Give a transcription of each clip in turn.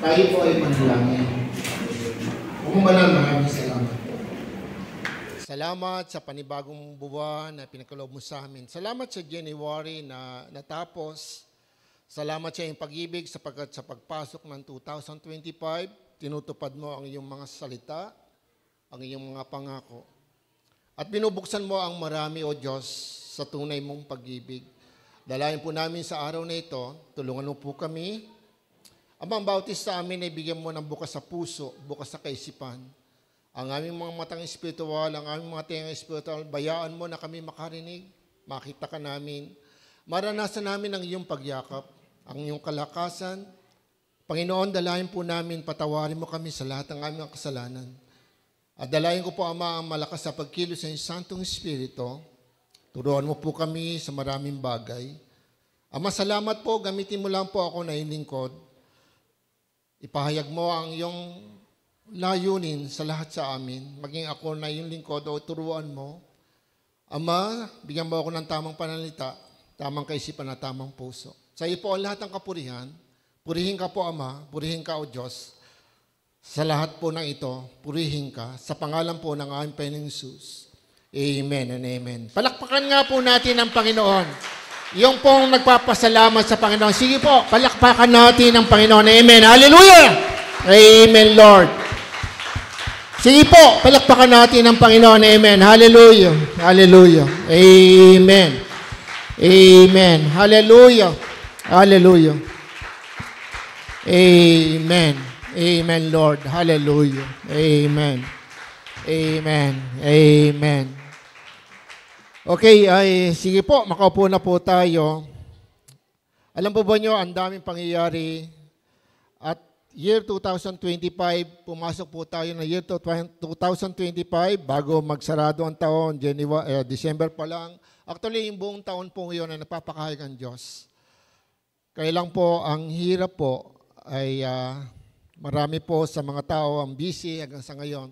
Tayo po ay manalangin. Umaman, maraming salamat. Salamat sa panibagong buwan na pinagkaloob mo sa amin. Salamat sa January na natapos. Salamat sa iyong pag-ibig sapagkat sa pagpasok ng 2025, tinutupad mo ang iyong mga salita, ang iyong mga pangako. At binubuksan mo ang marami, O Diyos, sa tunay mong pag-ibig. Dalayan po namin sa araw na ito, tulungan mo po kami. Amang bautis sa amin ay bigyan mo ng bukas sa puso, bukas sa kaisipan. Ang aming mga matang espiritual, ang aming mga tengang espiritual, bayaan mo na kami makarinig, makita ka namin. Maranasan namin ang iyong pagyakap, ang iyong kalakasan. Panginoon, dalayan po namin, patawarin mo kami sa lahat ng aming kasalanan. At dalayan ko po, Ama, ang malakas sa pagkilos sa iyong Santong Espiritu. Turuan mo po kami sa maraming bagay. Ama, salamat po, gamitin mo lang po ako na ilingkod. Ipahayag mo ang iyong layunin sa lahat sa amin. Maging ako na iyong lingkod o turuan mo. Ama, bigyan mo ako ng tamang panalita, tamang kaisipan at tamang puso. Sa iyo po ang lahat ng kapurihan. Purihin ka po, Ama. Purihin ka, O Diyos. Sa lahat po ng ito, purihin ka. Sa pangalan po ng aming Panginoong Hesus. Amen and amen. Palakpakan nga po natin ang Panginoon. Yung pong nagpapasalamat sa Panginoon. Sige po, palakpakan natin ang Panginoon. Amen. Hallelujah! Amen, Lord. Sige po, palakpakan natin ang Panginoon. Amen. Hallelujah. Hallelujah. Amen. Amen. Hallelujah. Hallelujah. Amen. Amen, Lord. Hallelujah. Amen. Amen. Amen. Okay, sige po, makaupo na po tayo. Alam po ba nyo, ang daming pangyayari at year 2025, pumasok po tayo na year 2025 bago magsarado ang taon, December pa lang. Actually, yung buong taon po ngayon ay napapakahig ang Diyos. Kaya lang po, ang hirap po ay marami po sa mga tao ang busy hanggang sa ngayon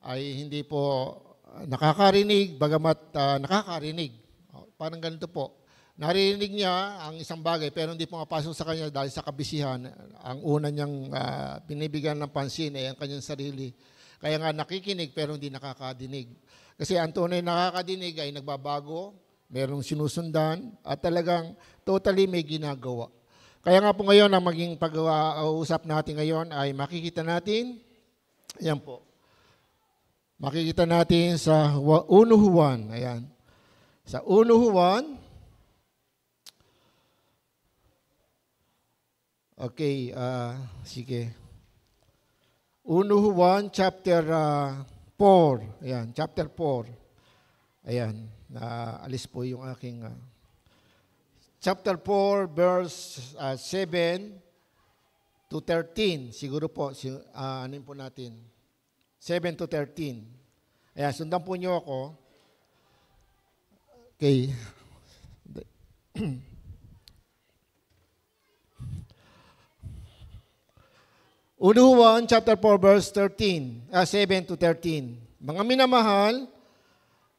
ay hindi po nakakarinig, bagamat nakakarinig. Parang ganito po. Naririnig niya ang isang bagay pero hindi po mapasok sa kanya dahil sa kabisihan. Ang una niyang binibigyan ng pansin ay ang kanyang sarili. Kaya nga nakikinig pero hindi nakakadinig. Kasi ang tunay nakakadinig ay nagbabago, merong sinusundan at talagang totally may ginagawa. Kaya nga po ngayon ang maging pag-uusap natin ngayon ay makikita natin, ayan po, makikita natin sa 1 Juan, ayan. Sa 1 Juan, okay, sige. 1 Juan chapter 4, ayan, chapter 4. Ayan, alis po yung aking chapter 4 verse 7 to 13. Siguro po anin po natin. 7 to 13. Ayan, sundan po niyo ako. Okay. Juan chapter 4 verse 7 to 13. Mga minamahal,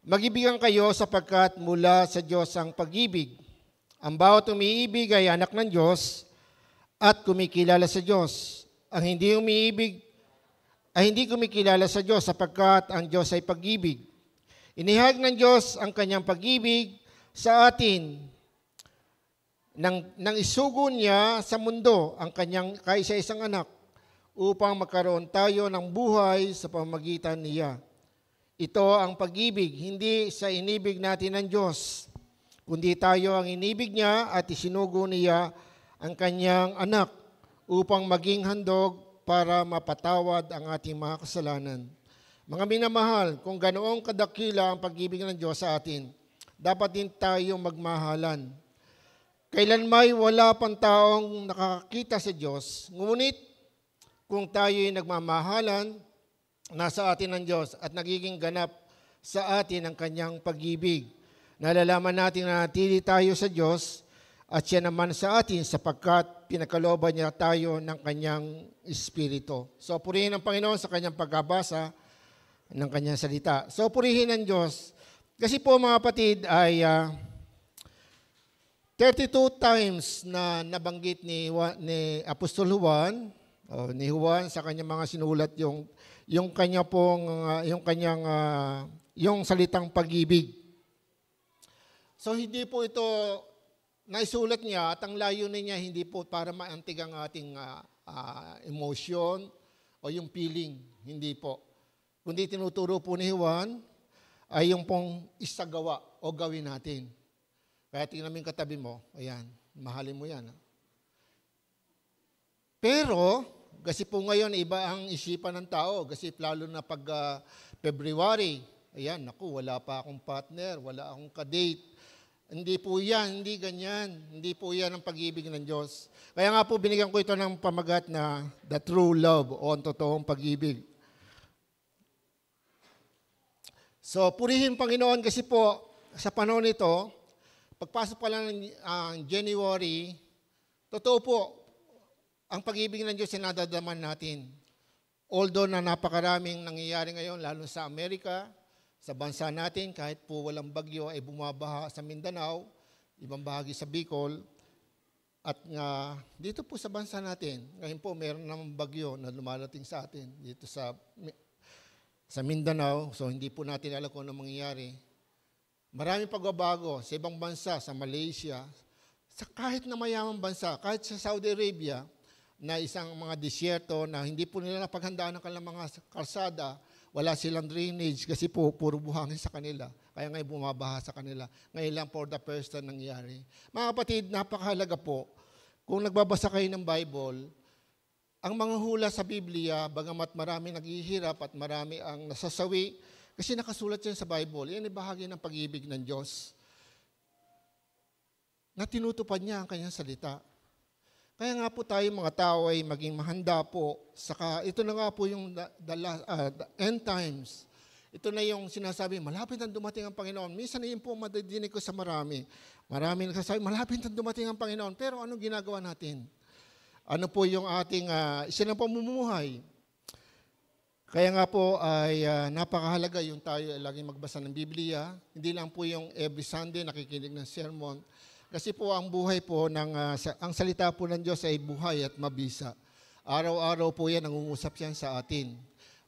mag-ibigan kayo sapagkat mula sa Diyos ang pag-ibig. Ang bawat umiibig ay anak ng Diyos at kumikilala sa Diyos. Ang hindi umiibig ay hindi kumikilala sa Diyos sapagkat ang Diyos ay pag-ibig. Inihayag ng Diyos ang kanyang pag-ibig sa atin nang isugo niya sa mundo ang kanyang kaisa-isang anak upang magkaroon tayo ng buhay sa pamamagitan niya. Ito ang pag-ibig, hindi sa inibig natin ng Diyos, kundi tayo ang inibig niya at isinugo niya ang kanyang anak upang maging handog para mapatawad ang ating mga kasalanan. Mga minamahal, kung ganoong kadakila ang pag-ibig ng Diyos sa atin, dapat din tayong magmahalan. Kailanmay wala pang taong nakakakita sa Diyos, ngunit kung tayo'y nagmamahalan, nasa atin ang Diyos at nagiging ganap sa atin ang kanyang pag-ibig. Nalalaman natin na natili tayo sa Diyos at siya naman sa atin sapagkat pinagkalooban niya tayo ng kanyang Espiritu. So purihin ang Panginoon sa kanyang pagbabasa ng kanyang salita. So purihin ang Diyos. Kasi po mga kapatid ay 32 times na nabanggit ni Apostol Juan, ni Juan sa kanyang mga sinulat yung kanya pong yung salitang pag-ibig. So hindi po ito naisulat niya at ang layunin niya hindi po para maantig ang ating emotion o yung feeling, hindi po. Kundi tinuturo po ni Juan ay yung pong isagawa o gawin natin. Kaya tingnan mo yung katabi mo, ayan, mahalin mo yan. Pero, kasi po ngayon, iba ang isipan ng tao. Kasi lalo na pag February, ayan, naku, wala pa akong partner, wala akong kadate. Hindi po yan, hindi ganyan. Hindi po yan ang pag-ibig ng Diyos. Kaya nga po, binigyan ko ito ng pamagat na the true love o ang totoong pag-ibig. So, purihin Panginoon kasi po, sa panahon nito, pagpasok pa lang ng January, totoo po, ang pag-ibig ng Diyos ay nadadaman natin. Although na napakaraming nangyayari ngayon, lalo sa Amerika, sa bansa natin, kahit po walang bagyo, ay bumabaha sa Mindanao, ibang bahagi sa Bicol, at dito po sa bansa natin, ngayon po meron namang bagyo na lumarating sa atin dito sa Mindanao, so hindi po natin alam kung ano mangyayari. Maraming pagbabago sa ibang bansa, sa Malaysia, sa kahit na mayamang bansa, kahit sa Saudi Arabia, na isang mga disyerto na hindi po nila napaghandaan ng kanilang mga kalsada, wala silang drainage kasi po puro buhangin sa kanila. Kaya ngayon bumabaha sa kanila. Ngayon lang for the first time nangyari. Mga kapatid, napakahalaga po, kung nagbabasa kayo ng Bible, ang mga hula sa Biblia, bagamat marami naghihirap at marami ang nasasawi, kasi nakasulat yan sa Bible, yan ay bahagi ng pag-ibig ng Diyos na tinutupad niya ang kanyang salita. Kaya nga po tayo mga tao ay maging mahanda po. Saka ito na nga po yung the end times. Ito na yung sinasabi, malapit na dumating ang Panginoon. Minsan na yun po madidinig ko sa marami. Marami nagsasabi, malapit na dumating ang Panginoon. Pero anong ginagawa natin? Ano po yung ating pamumuhay? Kaya nga po ay napakahalaga yung tayo ay laging magbasa ng Biblia. Hindi lang po yung every Sunday nakikinig ng sermon. Kasi po ang buhay po, ang salita po ng Diyos ay buhay at mabisa. Araw-araw po yan, nangungusap yan sa atin.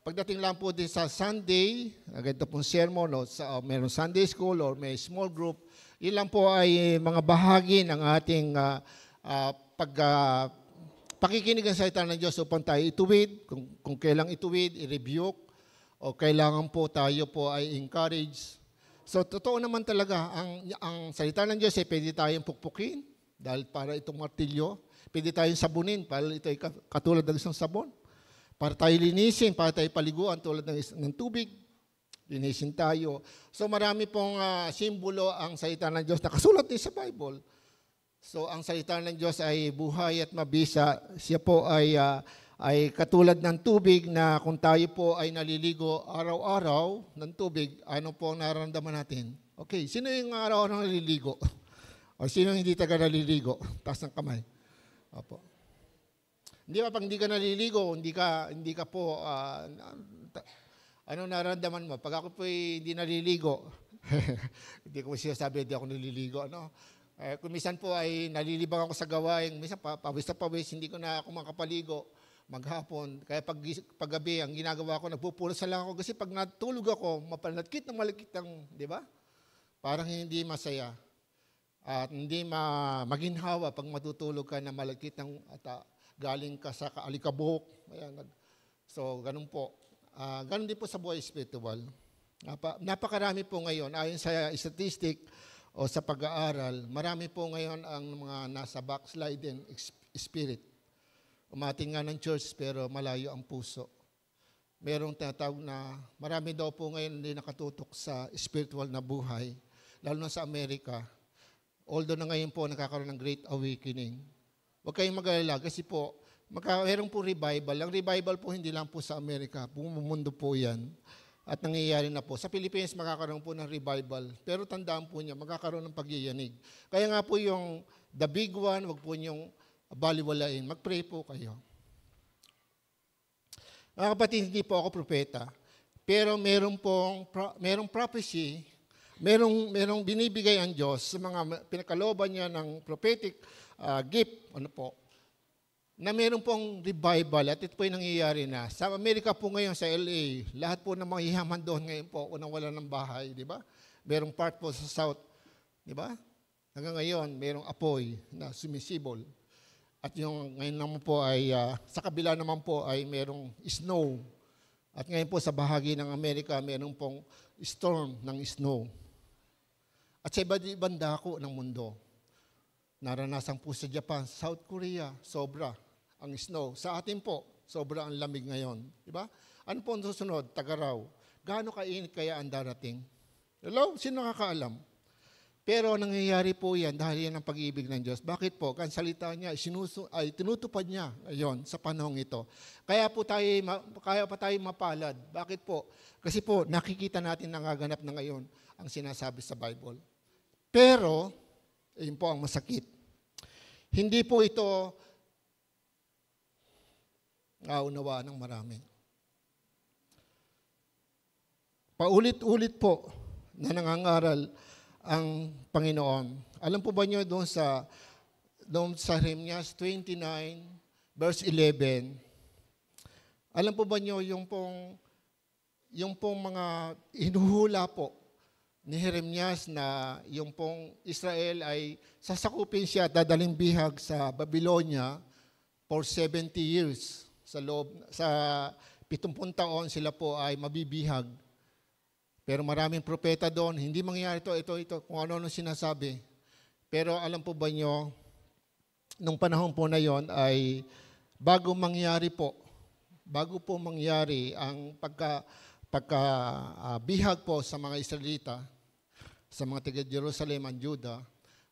Pagdating lang po din sa Sunday, ganito pong sermon, mayroong Sunday school or may small group, yun lang po ay mga bahagi ng ating pakikinig ang salita ng Diyos upang tayo ituwid, kung kailang ituwid, i-rebuke, o kailangan po tayo po ay encourage. So, totoo naman talaga, ang salita ng Diyos ay pwede tayong pukpukin, dahil para itong martilyo, pwede tayong sabunin, para ito ay katulad ng isang sabon. Para tayo linisin, para tayo paliguan tulad ng tubig, linisin tayo. So, marami pong simbolo ang salita ng Diyos, nakasulat din sa Bible. So, ang salita ng Diyos ay buhay at mabisa. Siya po ay katulad ng tubig na kung tayo po ay naliligo araw-araw ng tubig, ano po ang nararamdaman natin? Okay, sino yung araw-araw naliligo? O sino hindi taga naliligo? Taas ng kamay. Opo. Hindi ba pag hindi ka naliligo, hindi ka po, ano nararamdaman mo? Pag ako po hindi naliligo, hindi ko siya sabi, hindi ako naliligo, ano? Kung minsan po ay nalilibang ako sa gawain, minsan pawis na pawis, hindi ko na ako makapaligo maghapon. Kaya pag gabi, ang ginagawa ko, nagpupulas lang ako kasi pag natulog ako, malakit ng, di ba? Parang hindi masaya. At hindi maginhawa pag matutulog ka na malakit ng galing ka sa alikabok. Ayan, so, ganun po. Ganun din po sa buhay spiritual. Napakarami po ngayon, ayon sa statistic, o sa pag-aaral, marami po ngayon ang mga nasa backsliding spirit. Umating nga ng church pero malayo ang puso. Merong tinatawag na marami daw po ngayon hindi nakatutok sa spiritual na buhay, lalo na sa Amerika. Although na ngayon po nakakaroon ng great awakening. Huwag kayong mag-alala kasi po, meron po revival. Ang revival po hindi lang po sa Amerika, bumundo po yan. At nangyayari na po. Sa Pilipinas, magkakaroon po ng revival. Pero tandaan po niya, magkakaroon ng pagyayanig. Kaya nga po yung the big one, wag po niyong baliwalain. Mag-pray po kayo. Mga kapatid, hindi po ako propeta. Pero merong prophecy merong binibigay ang Diyos sa mga pinakaloban niya ng prophetic gift, na meron pong revival at ito po yung nangyayari na. Sa Amerika po ngayon, sa LA, lahat po ng mga yaman doon ngayon po, unang wala ng bahay, di ba? Merong part po sa South, di ba? Hanggang ngayon, merong apoy na sumisibol. At yung ngayon naman po ay, sa kabila naman po ay merong snow. At ngayon po sa bahagi ng Amerika, merong pong storm ng snow. At sa iba't-ibang dako ng mundo, naranasan po sa Japan, South Korea, sobra ang snow. Sa atin po, sobra ang lamig ngayon. Diba? Ano po ang susunod? Tagaraw. Gaano kainit kaya ang darating? Hello? Sino nakakaalam? Pero nangyayari po yan dahil yan ang pag-ibig ng Diyos. Bakit po? Kan salita niya, ay tinutupad niya ngayon sa panahong ito. Kaya pa tayo mapalad. Bakit po? Kasi po, nakikita natin nangaganap na ngayon ang sinasabi sa Bible. Pero, yun po ang masakit. Hindi po ito naunawaan ng marami. Paulit-ulit po na nangangaral ang Panginoon. Alam po ba niyo doon sa Jeremias 29, verse 11, alam po ba niyo yung pong mga hinuhula po ni Jeremias na yung pong Israel ay sasakupin siya at dadaling bihag sa Babylonia for 70 years. Sa 70 taon sila po ay mabibihag. Pero maraming propeta doon, hindi mangyayari ito, kung ano sinasabi. Pero alam po ba nyo, nung panahon po na yon ay bago po mangyari ang pagka-bihag po sa mga Israelita, sa mga taga Jerusalem at Judah,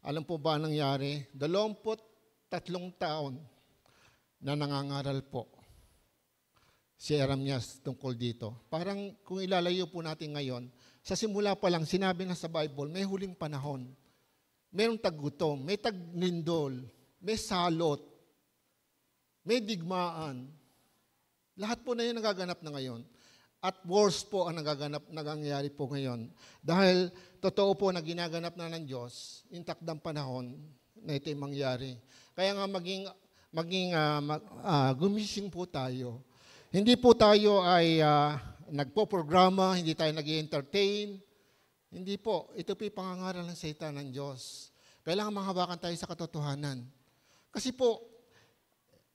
alam po ba ang nangyari? 23 taon na nangangaral po si Jeremias tungkol dito. Parang kung ilalayo po natin ngayon, sa simula pa lang, sinabi na sa Bible, may huling panahon. Mayroong taggutom, may taglindol, may salot, may digmaan. Lahat po na yun nagaganap na ngayon. At worse po ang nangyayari po ngayon. Dahil totoo po na ginaganap na ng Diyos, yung takdang panahon na ito yung mangyari. Kaya nga gumising po tayo. Hindi po tayo ay nagpo-programa, hindi tayo nag-entertain. Hindi po. Ito po yung pangangaral ng Satan ng Diyos. Kailangan manghawakan tayo sa katotohanan. Kasi po,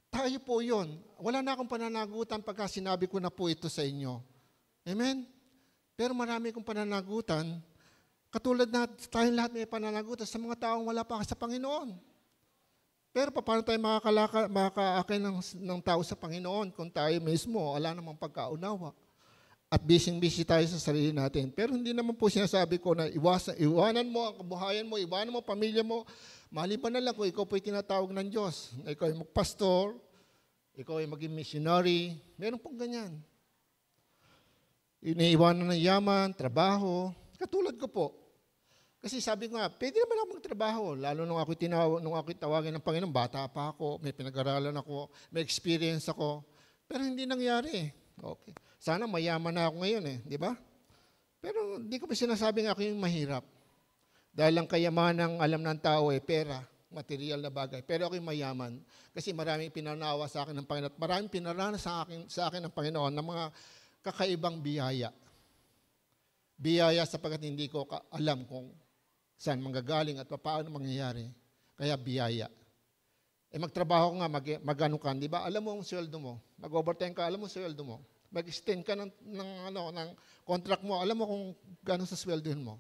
tayo po yun. Wala na akong pananagutan pagka sinabi ko na po ito sa inyo. Amen? Pero marami kong pananagutan. Katulad na tayong lahat may pananagutan sa mga taong wala pa sa Panginoon. Pero paano tayo makakaakay ng tao sa Panginoon kung tayo mismo wala namang pagkaunawa? At busy tayo sa sarili natin. Pero hindi naman po sinasabi ko na iwanan mo ang kabuhayan mo, iwanan mo pamilya mo. Maliban na lang kung ikaw po ay tinatawag ng Diyos. Ikaw ay magpastor, ikaw ay maging missionary. Meron pong ganyan. Iniiwanan ng yaman, trabaho. Katulad ko po. Kasi sabi ko nga, pwede naman ako magtrabaho. Lalo nung ako tawagin ng Panginoon, bata pa ako, may pinag-aralan ako, may experience ako. Pero hindi nangyari. Okay. Sana mayaman na ako ngayon di ba? Pero hindi ko pa sinasabing ako yung mahirap. Dahil ang kayamanan alam ng tao pera, material na bagay. Pero ako yung mayaman. Kasi maraming pinanawa sa akin ng Panginoon at maraming pinarana sa akin ng Panginoon ng mga kakaibang biyaya. Biyaya sapagkat hindi ko alam kung saan manggagaling at paano mangyayari. Kaya biyaya. Magtrabaho ka nga, mag-ano ka, di ba? Alam mo ang sweldo mo. Mag-overtime ka, alam mo ang sweldo mo. Mag-extend ka ng contract mo, alam mo kung gano'n sa sweldohin mo.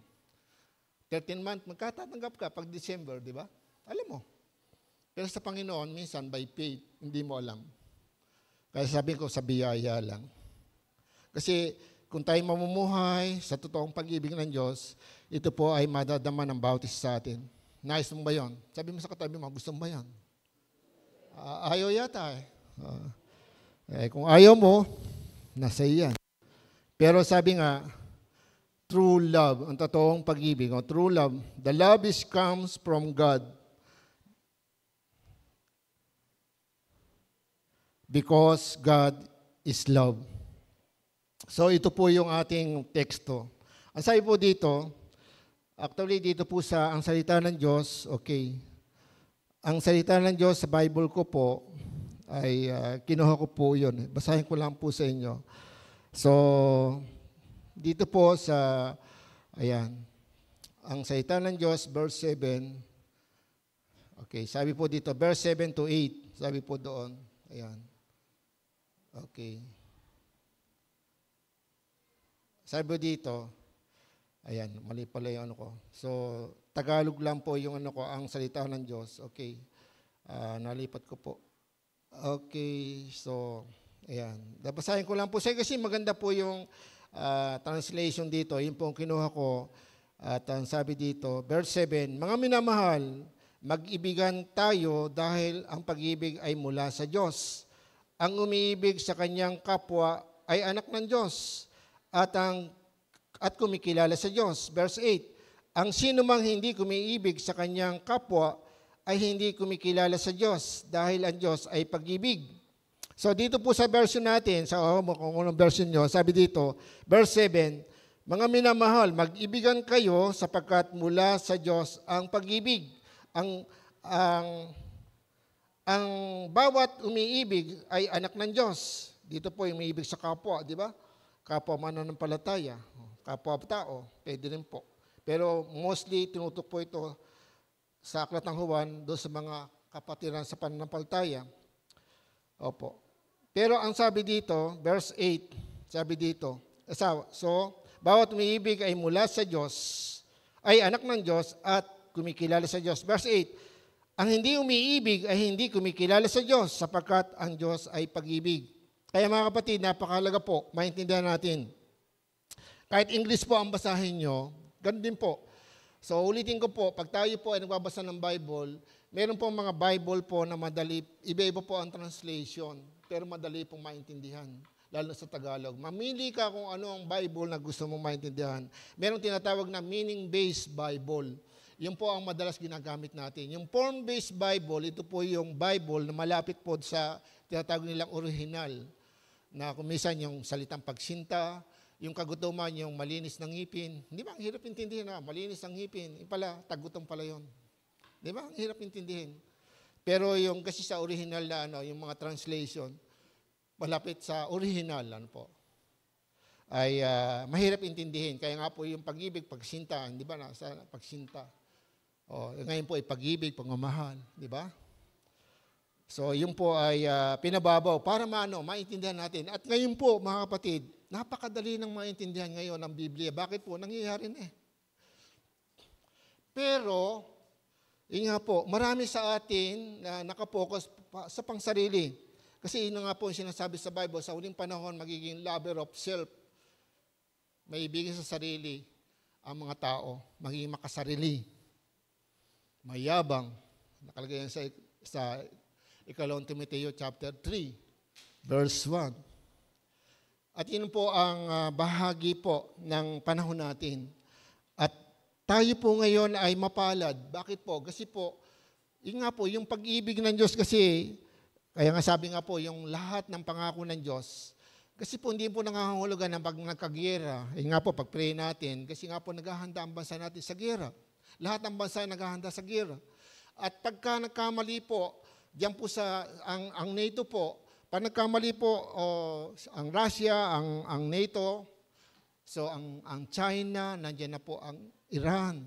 13 months, magkatatanggap ka pag December, di ba? Alam mo. Pero sa Panginoon, minsan by faith, hindi mo alam. Kaya sabi ko, sa biyaya lang. Kasi kung tayo mamumuhay sa totoong pag-ibig ng Diyos, ito po ay madadama ng bawat isa sa atin. Nais mo ba yun? Sabi mo sa katabi mo, gusto mo ba yan? Ayaw yata kung ayaw mo, nasa iyan. Pero sabi nga, true love, ang totoong pag-ibig, true love, the love comes from God. Because God is love. So ito po yung ating teksto. Ang sabi po dito, Actually, dito po sa ang salita ng Diyos, okay. Ang salita ng Diyos sa Bible ko po, ay kinuha ko po yun. Basahin ko lang po sa inyo. So, dito po sa, ayan, ang salita ng Diyos, verse 7, okay, sabi po dito, verse 7 to 8, sabi po doon, ayan, okay. Sabi po dito, ayan, mali pala yung ano ko. So, Tagalog lang po yung ano ko, ang salita ng Diyos. Okay. Nalipat ko po. Okay, so, ayan. Babasahin ko lang po siya kasi maganda po yung translation dito. Yun po ang kinuha ko. At ang sabi dito, verse 7, mga minamahal, mag-ibigan tayo dahil ang pag-ibig ay mula sa Diyos. Ang umiibig sa kanyang kapwa ay anak ng Diyos. At kumikilala sa Diyos. Verse 8, ang sino mang hindi kumiibig sa kanyang kapwa ay hindi kumikilala sa Diyos dahil ang Diyos ay pag-ibig. So dito po sa version natin, kung anong version nyo, sabi dito, verse 7, mga minamahal, mag-ibigan kayo sapagkat mula sa Diyos ang pag-ibig. Ang bawat umiibig ay anak ng Diyos. Dito po yung umiibig sa kapwa, di ba? Kapwa mananampalataya, kapwa tao, pwede rin po. Pero mostly, tinutok po ito sa Aklat ng Juan, doon sa mga kapatiran sa pananampalataya. Opo. Pero ang sabi dito, verse 8, sabi dito, so, bawat umiibig ay mula sa Diyos, ay anak ng Diyos at kumikilala sa Diyos. Verse 8, ang hindi umiibig ay hindi kumikilala sa Diyos sapagkat ang Diyos ay pag-ibig. Kaya mga kapatid, napakahalaga po, maintindihan natin. Kahit English po ang basahin nyo, ganun din po. So ulitin ko po, pag tayo po ay nagbabasa ng Bible, meron po mga Bible po na madali, iba-iba po ang translation, pero madali pong maintindihan, lalo sa Tagalog. Mamili ka kung ano ang Bible na gusto mong maintindihan. Meron tinatawag na meaning-based Bible. Yun po ang madalas ginagamit natin. Yung form-based Bible, ito po yung Bible na malapit po sa tinatawag nilang original, na kumisan yung salitang pagsinta, yung kagutuman, yung malinis ng ngipin. Di ba? Ang hirap intindihin na, malinis ng ngipin. Yung pala, tagutom pala yun. Di ba? Ang hirap intindihin. Pero yung kasi sa original na, yung mga translation, malapit sa original, ay mahirap intindihin. Kaya nga po yung pag-ibig, pagsinta, di ba? Sa pagsinta. Ngayon po ay pag-ibig, pagmamahal. Di ba? So, yun po ay pinababaw para maintindihan natin. At ngayon po, mga kapatid, napakadali ng maintindihan ngayon ng Biblia. Bakit po? Nangyayari na eh. Pero, yun nga po, marami sa atin na nakapokus sa pangsarili. Kasi yun nga po yung sinasabi sa Bible, sa uling panahon, magiging lover of self. May ibigin sa sarili ang mga tao, magiging makasarili. Mayabang. Nakalagay yan sa 2 Timoteo chapter 3, verse 1. At yun po ang bahagi po ng panahon natin. At tayo po ngayon ay mapalad. Bakit po? Kasi po, yun nga po, yung pag-ibig ng Diyos kasi, kaya nga sabi nga po, yung lahat ng pangako ng Diyos, kasi po hindi po nangangahulugan na pag nagkagera. Yun nga po, pag-pray natin, kasi nga po naghahanda ang bansa natin sa gera. Lahat ng bansa ay naghahanda sa gera. At pagka nagkamali po, diyan po ang NATO po, pag nagkamali po ang Russia, ang NATO, so ang China, nandiyan na po ang Iran.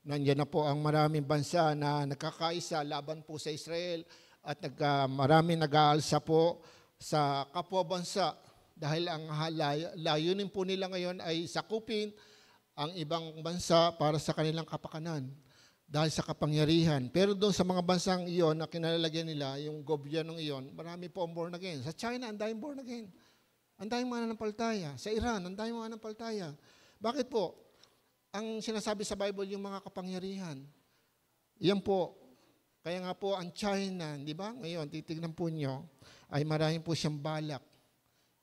Nandiyan na po ang maraming bansa na nagkakaisa laban po sa Israel at maraming nag-aalsa po sa kapwa bansa dahil ang layunin po nila ngayon ay sakupin ang ibang bansa para sa kanilang kapakanan. Dahil sa kapangyarihan. Pero doon sa mga bansang iyon na kinalalagyan nila, yung gobyernong iyon, marami po ang born again. Sa China, ang daming born again. Ang daming mananampalataya. Sa Iran, ang daming mananampalataya. Bakit po? Ang sinasabi sa Bible, yung mga kapangyarihan. Yan po. Kaya nga po, ang China, di ba? Ngayon, titignan po nyo, ay marami po siyang balak.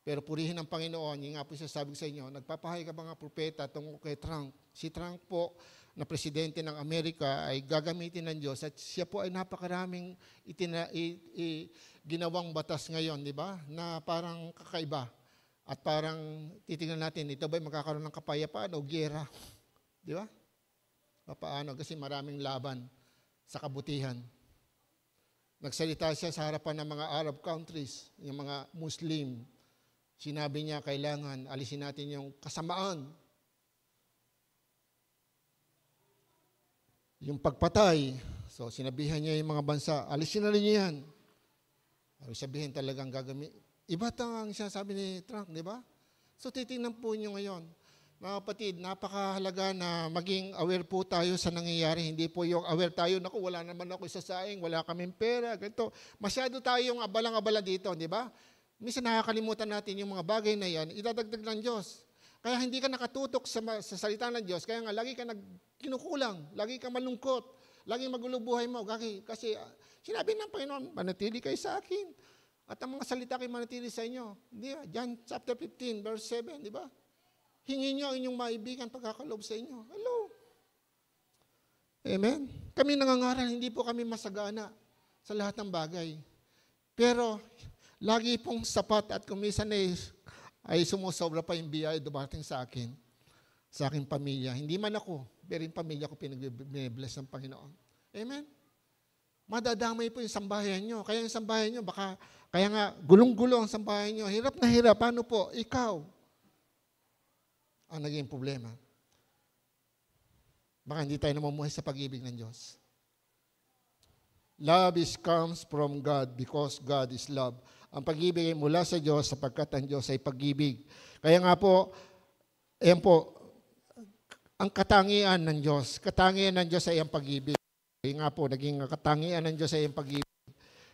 Pero purihin ang Panginoon, yung nga po sabi sa inyo, nagpapahay ka mga propeta tungkol kay Trump. Si Trump po, na presidente ng Amerika ay gagamitin ng Diyos at siya po ay napakaraming ginawang batas ngayon, di ba? Na parang kakaiba. At parang titingnan natin, ito ba'y magkakaroon ng kapayapaan o giyera? Di ba? Paano? Kasi maraming laban sa kabutihan. Nagsalita siya sa harapan ng mga Arab countries, yung mga Muslim. Sinabi niya, kailangan alisin natin yung kasamaan. Yung pagpatay. So, sinabihan niya yung mga bansa, alisin na rin niyo yan. Sabihin talagang gagamit. Iba ang sinasabi ni Trump, di ba? So, titingnan po niyo ngayon. Mga kapatid, napakahalaga na maging aware po tayo sa nangyayari. Hindi po yung aware tayo, naku, wala naman ako isasaing, wala kaming pera, ganito. Masyado tayong abalang-abala dito, di ba? Minsan nakakalimutan natin yung mga bagay na yan, idadagdag ng Diyos. Kaya hindi ka nakatutok sa salita ng Diyos, kaya nga lagi ka kinukulang, lagi ka malungkot, lagi magulo buhay mo. Kasi sinabi ng Panginoon, manatili kayo sa akin. At ang mga salita kayo manatili sa inyo. Di ba? John chapter 15, verse 7, di ba? Hingin nyo ang inyong maibigan pagkakaloob sa inyo. Hello? Amen? Kami nangangaral, hindi po kami masagana sa lahat ng bagay. Pero, lagi pong sapat at kumisan ay sumusobra pa yung biyaya dumating sa akin, sa aking pamilya. Hindi man ako, pero yung pamilya ko pinabless ng Panginoon. Amen? Madadamay po yung sambahayan nyo. Kaya yung sambahayan nyo, kaya nga, gulong-gulo ang sambahayan nyo. Hirap na hirap. Paano po? Ikaw ang naging problema. Baka hindi tayo namumuhay sa pag-ibig ng Diyos. Love comes from God because God is love. Ang pag-ibig ay mula sa Diyos sapagkat ang Diyos ay pag-ibig. Kaya nga po, ayan po, ang katangian ng Diyos. Katangian ng Diyos ay ang pag-ibig. Kaya nga po, naging katangian ng Diyos ay ang pag-ibig.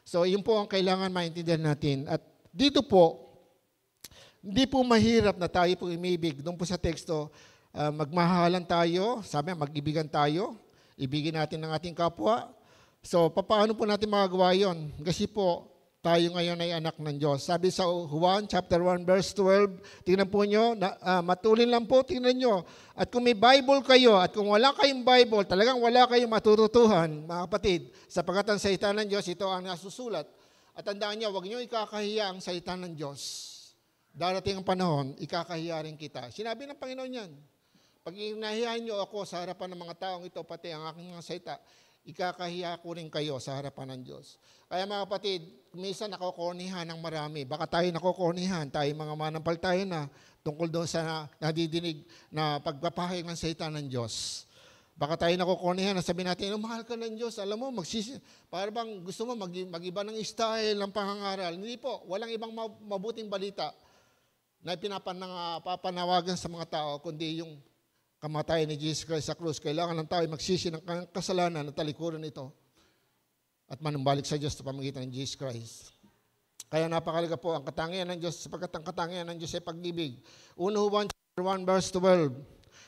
So, yun po ang kailangan maintindihan natin. At dito po, hindi po mahirap na tayo po umibig. Doon po sa teksto, magmahalan tayo, sabi mag-ibigan tayo, ibigin natin ng ating kapwa. So, paano po natin magagawa yun? Kasi po, tayo ngayon ay anak ng Diyos. Sabi sa Juan chapter 1 verse 12, tingnan po nyo, matulin lang po, tingnan nyo. At kung may Bible kayo, at kung wala kayong Bible, talagang wala kayong matututuhan, mga kapatid, sapagkat ang salita ng Diyos, ito ang nasusulat. At tandaan nyo, huwag nyo ikakahiya ang salita ng Diyos. Darating ang panahon, ikakahiya rin kita. Sinabi ng Panginoon yan. Pag inahiyahan nyo ako sa harapan ng mga taong ito, pati ang aking mga salita, ikakahiya ko rin kayo sa harapan ng Diyos. Kaya mga kapatid, minsan nakokornihan ng marami. Baka tayo nakokornihan, tayo mga manampalataya na tungkol doon sa nadidinig na pagpapahayag ng salita ng Diyos. Baka tayo nakokornihan na sabihin natin, mahal ka ng Diyos, alam mo, para bang gusto mo mag-iba ng style ng pangangaral. Hindi po, walang ibang mabuting balita na papanawagan sa mga tao, kundi yung kamatayan ni Jesus Christ sa krus. Kailangan ng tao ay magsisi ng kasalanan at talikuran ito at manumbalik sa Diyos sa pamamagitan ng Jesus Christ. Kaya napakalaga po ang katangian ng Diyos, sapagkat ang katangian ng Diyos ay pag-ibig. 1 Juan 1 verse 12.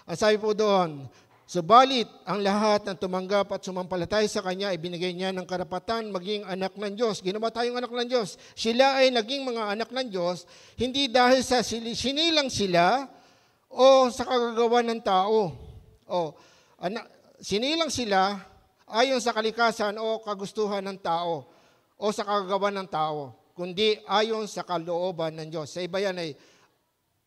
Ang sabi po doon, subalit ang lahat ng tumanggap at sumampalatay sa Kanya, ibinigay niya ng karapatan maging anak ng Diyos. Ginawa tayong anak ng Diyos. Sila ay naging mga anak ng Diyos, hindi dahil sa sinilang sila o sa kagagawa ng tao. Sinilang sila ayon sa kalikasan o kagustuhan ng tao o sa kagagawa ng tao, kundi ayon sa kalooban ng Diyos. Sa iba yan ay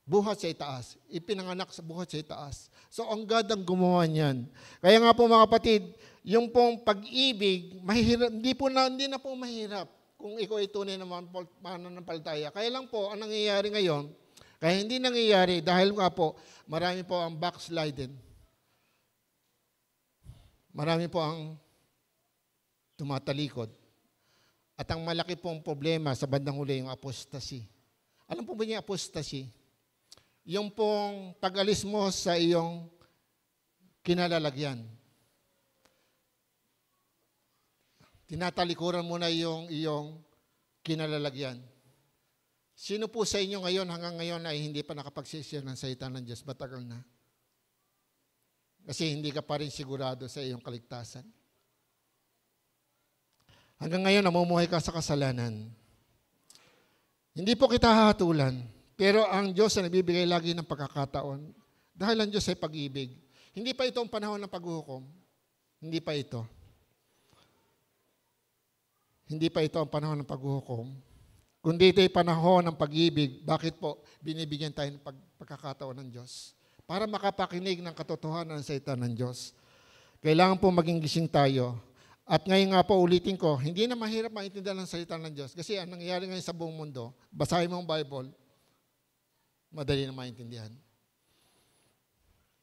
buhat sa itaas. Ipinanganak sa buhat sa itaas. So, ang God ang gumawa niyan. Kaya nga po mga kapatid, yung pong pag-ibig, mahirap, hindi na po mahirap kung ikaw ay tunay na mananampalataya. Kaya lang po, ang nangyayari ngayon, kaya hindi nangyayari dahil nga po, marami po ang backsliding. Marami po ang tumatalikod. At ang malaki pong problema sa bandang huli, yung apostasy. Alam po ba niya apostasy? Yung pong pag-alis mo sa iyong kinalalagyan. Tinatalikuran mo na yung iyong kinalalagyan. Sino po sa inyo ngayon, hanggang ngayon ay hindi pa nakapagsisiyar ng salita ng Diyos? Matagal na. Kasi hindi ka pa rin sigurado sa iyong kaligtasan. Hanggang ngayon, namumuhay ka sa kasalanan. Hindi po kita hahatulan. Pero ang Diyos ay nagbibigay lagi ng pagkakataon dahil ang Diyos ay pag-ibig. Hindi pa ito ang panahon ng paghuhukom. Hindi pa ito. Hindi pa ito ang panahon ng paghuhukom. Kundi ito ay panahon ng pag-ibig. Bakit po? Binibigyan tayo ng pagkakataon ng Diyos para makapakinig ng katotohanan ng salita ng Diyos. Kailangan po maging gising tayo. At ngayon nga po, ulitin ko, hindi na mahirap maintindihan ang salita ng Diyos. Kasi ang nangyayari ngayon sa buong mundo, basahin mo ang Bible, madali na maintindihan.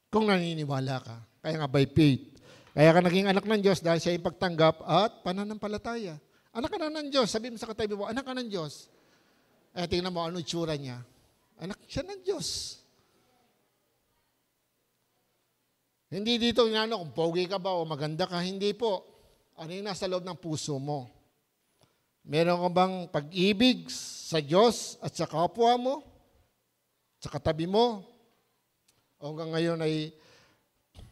Kung naniniwala ka. Kaya nga by faith. Kaya ka naging anak ng Diyos dahil siya yung pagtanggap at pananampalataya. Anak ka na ng Diyos. Sabi mo sa katabi mo, anak ka ng Diyos. Tingnan mo, ano itsura niya? Anak siya ng Diyos. Hindi dito kung pogi ka ba o maganda ka. Hindi po. Ano yung nasa loob ng puso mo? Meron ka bang pag-ibig sa Diyos at sa kapwa mo? Sa katabi mo? O hanggang ngayon ay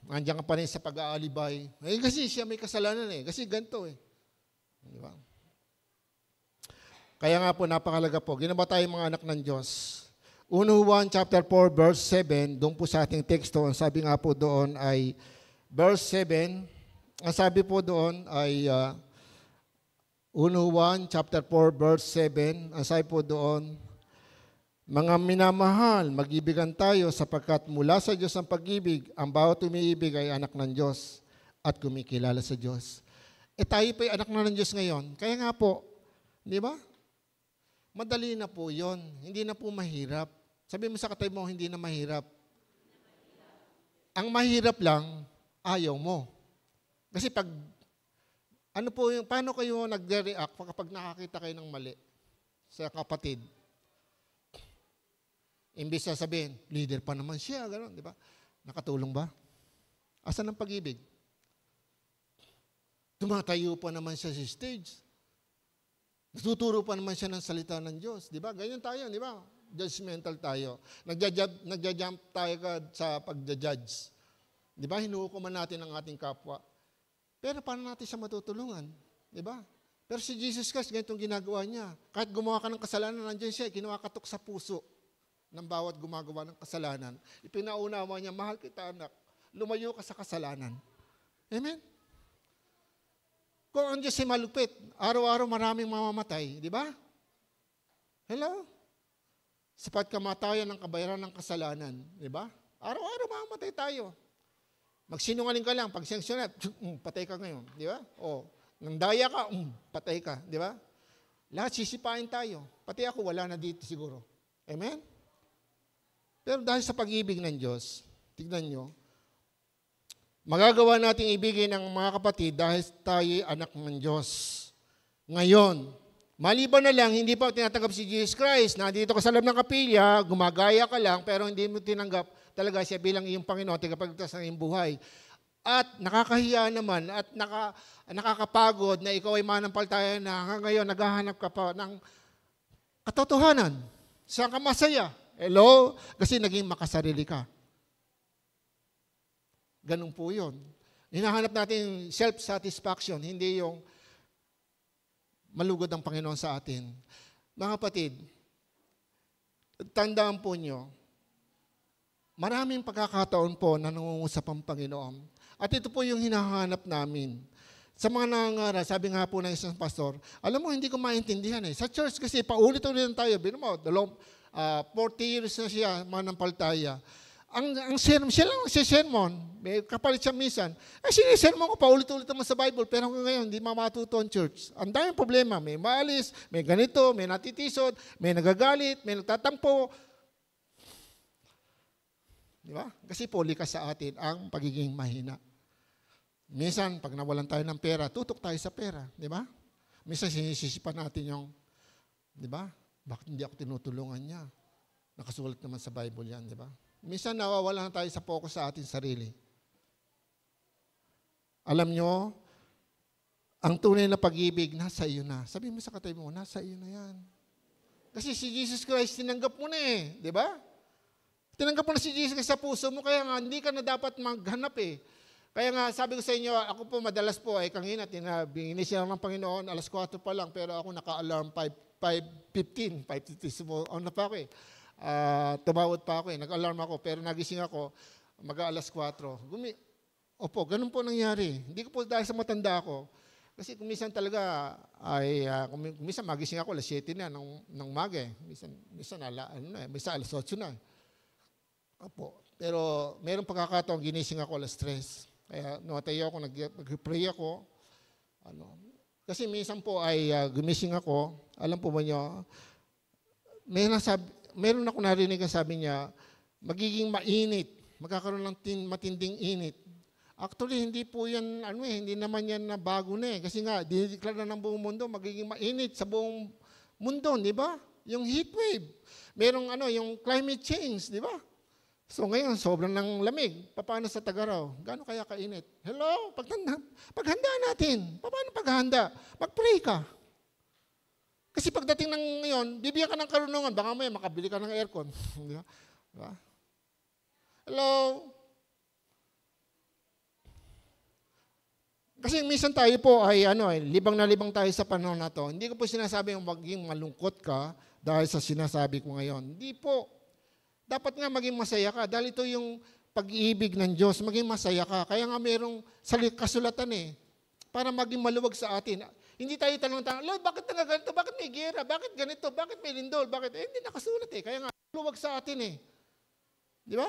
nandiyan ka pa rin sa pag-aalibay. Kasi siya may kasalanan Kasi ganito Di ba? Kaya nga po, napakalaga po. Ginawa tayo mga anak ng Diyos. 1 Juan chapter 4, verse 7, doon po sa ating teksto, ang sabi nga po doon ay, verse 7, ang sabi po doon ay 1 Juan chapter 4, verse 7, ang sabi po doon, mga minamahal, mag-ibigan tayo sapagkat mula sa Diyos ang pag-ibig, ang bawat umiibig ay anak ng Diyos at kumikilala sa Diyos. Tayo pa anak na ng Diyos ngayon. Kaya nga po, di ba? Madali na po yon. Hindi na po mahirap. Sabi mo sa katabi mo, hindi na mahirap. Ang mahirap lang, ayaw mo. Kasi paano kayo nagre-react kapag nakakita kayo ng mali sa kapatid? Imbis na sabihin, leader pa naman siya, gano'n, di ba? Nakatulong ba? Asan ang pag-ibig? Tumatayo pa naman siya sa stage. Natuturo pa naman siya ng salita ng Diyos. Di ba? Ganyan tayo, di ba? Judgmental tayo. Nagja-jump tayo sa pagja-judge. Di ba? Hinuhukuman natin ang ating kapwa. Pero paano natin siya matutulungan? Di ba? Pero si Jesus Christ, ganitong ginagawa niya. Kahit gumawa ka ng kasalanan, nandiyan siya, kinawakatok sa puso ng bawat gumagawa ng kasalanan. Ipinaunawa niya, mahal kita anak, lumayo ka sa kasalanan. Amen? Kung ang Diyos ay malupit, araw-araw maraming mamamatay, di ba? Hello? Sapat kamatayan ng kabayaran ng kasalanan, di ba? Araw-araw mamamatay tayo. Magsinungaling ka lang, pag sanksyonan, patay ka ngayon, di ba? O, nandaya ka, patay ka, di ba? Lahat sisipain tayo. Pati ako, wala na dito siguro. Amen? Pero dahil sa pag-ibig ng Diyos, tignan nyo, magagawa nating ibigin ng mga kapatid dahil tayo anak ng Diyos. Ngayon, maliban na lang, hindi pa tinatanggap si Jesus Christ, nandito ka sa loob ng kapilya, gumagaya ka lang, pero hindi mo tinanggap talaga siya bilang iyong Panginoon, tagapagligtas ng iyong buhay. At nakakahiya naman at nakakapagod na ikaw ay manampalataya na hanggang ngayon naghahanap ka pa ng katotohanan. Saan ka masaya? Hello? Kasi naging makasarili ka. Ganun po yun. Hinahanap natin self-satisfaction, hindi yung malugod ang Panginoon sa atin. Mga kapatid, tandaan po nyo, maraming pagkakataon po na nangungusap ang Panginoon. At ito po yung hinahanap namin. Sa mga nangangaral, sabi nga po ng isang pastor, alam mo, hindi ko maintindihan Sa church kasi, paulit-ulit tayo. Bino mo, 40 years na siya, manampalataya. Ang sermon, siya lang si sermon. May kapalit siya minsan. Sinisermon ko pa ulit-ulit naman sa Bible, pero ngayon, hindi matuto ang church. Ang daming problema. May maalis, may ganito, may natitisod, may nagagalit, may nagtatampo. Di ba? Kasi po, likas sa atin ang pagiging mahina. Minsan, pag nawalan tayo ng pera, tutok tayo sa pera. Di ba? Minsan, sinisisipan natin yung, di ba? Bakit hindi ako tinutulungan niya? Nakasulat naman sa Bible yan, di ba? Minsan nawawala na tayo sa focus sa ating sarili. Alam nyo, ang tunay na pag-ibig, nasa iyo na. Sabi mo sa katabi mo, nasa iyo na yan. Kasi si Jesus Christ, tinanggap mo na di ba? Tinanggap mo na si Jesus Christ sa puso mo, kaya nga hindi ka na dapat maghanap Kaya nga, sabi ko sa inyo, ako po madalas po, kanina, inisya ng Panginoon, 4:00 pa lang, pero ako naka-alarm 5:15 on na pa ako tumawad pa ako nag-alarm ako, pero nagising ako, mag-4:00. Opo, ganun po nangyari. Hindi ko po dahil sa matanda ako, kasi kumisan talaga, kumisan magising ako, 7:00 na ng umaga Minsan 8:00 na. Opo, pero mayroong pagkakataon, ginising ako 3:00. Kaya namatayo ako, nag-pray ako. Kasi minsan po ay gumising ako. Alam po ba niyo, meron ako narinig ang sabi niya, magiging mainit. Magkakaroon ng matinding init. Actually, hindi po yan, hindi naman yan na bago na eh. Kasi nga, dinideklara ng buong mundo, magiging mainit sa buong mundo, di ba? Yung heat wave. Merong yung climate change, di ba? So ngayon, sobrang ng lamig. Paano sa Tagaraw? Gaano kaya kainit? Hello? Paghanda natin. Paano paghanda? Mag-pray ka. Kasi pagdating ng ngayon, bibigyan ka ng karunungan, baka may makabili ka ng aircon. Di ba? Hello? Kasi minsan tayo po ay libang na libang tayo sa panahon na to. Hindi ko po sinasabi yung maging malungkot ka dahil sa sinasabi ko ngayon. Hindi po. Dapat nga maging masaya ka dahil ito yung pag-ibig ng Diyos, maging masaya ka. Kaya nga mayroong kasulatan para maging maluwag sa atin. Hindi tayo tanong-tanong, Lord, bakit nga ganito? Bakit may gera? Bakit ganito? Bakit may lindol? Bakit? Hindi nakasulat Kaya nga, maluwag sa atin Di ba?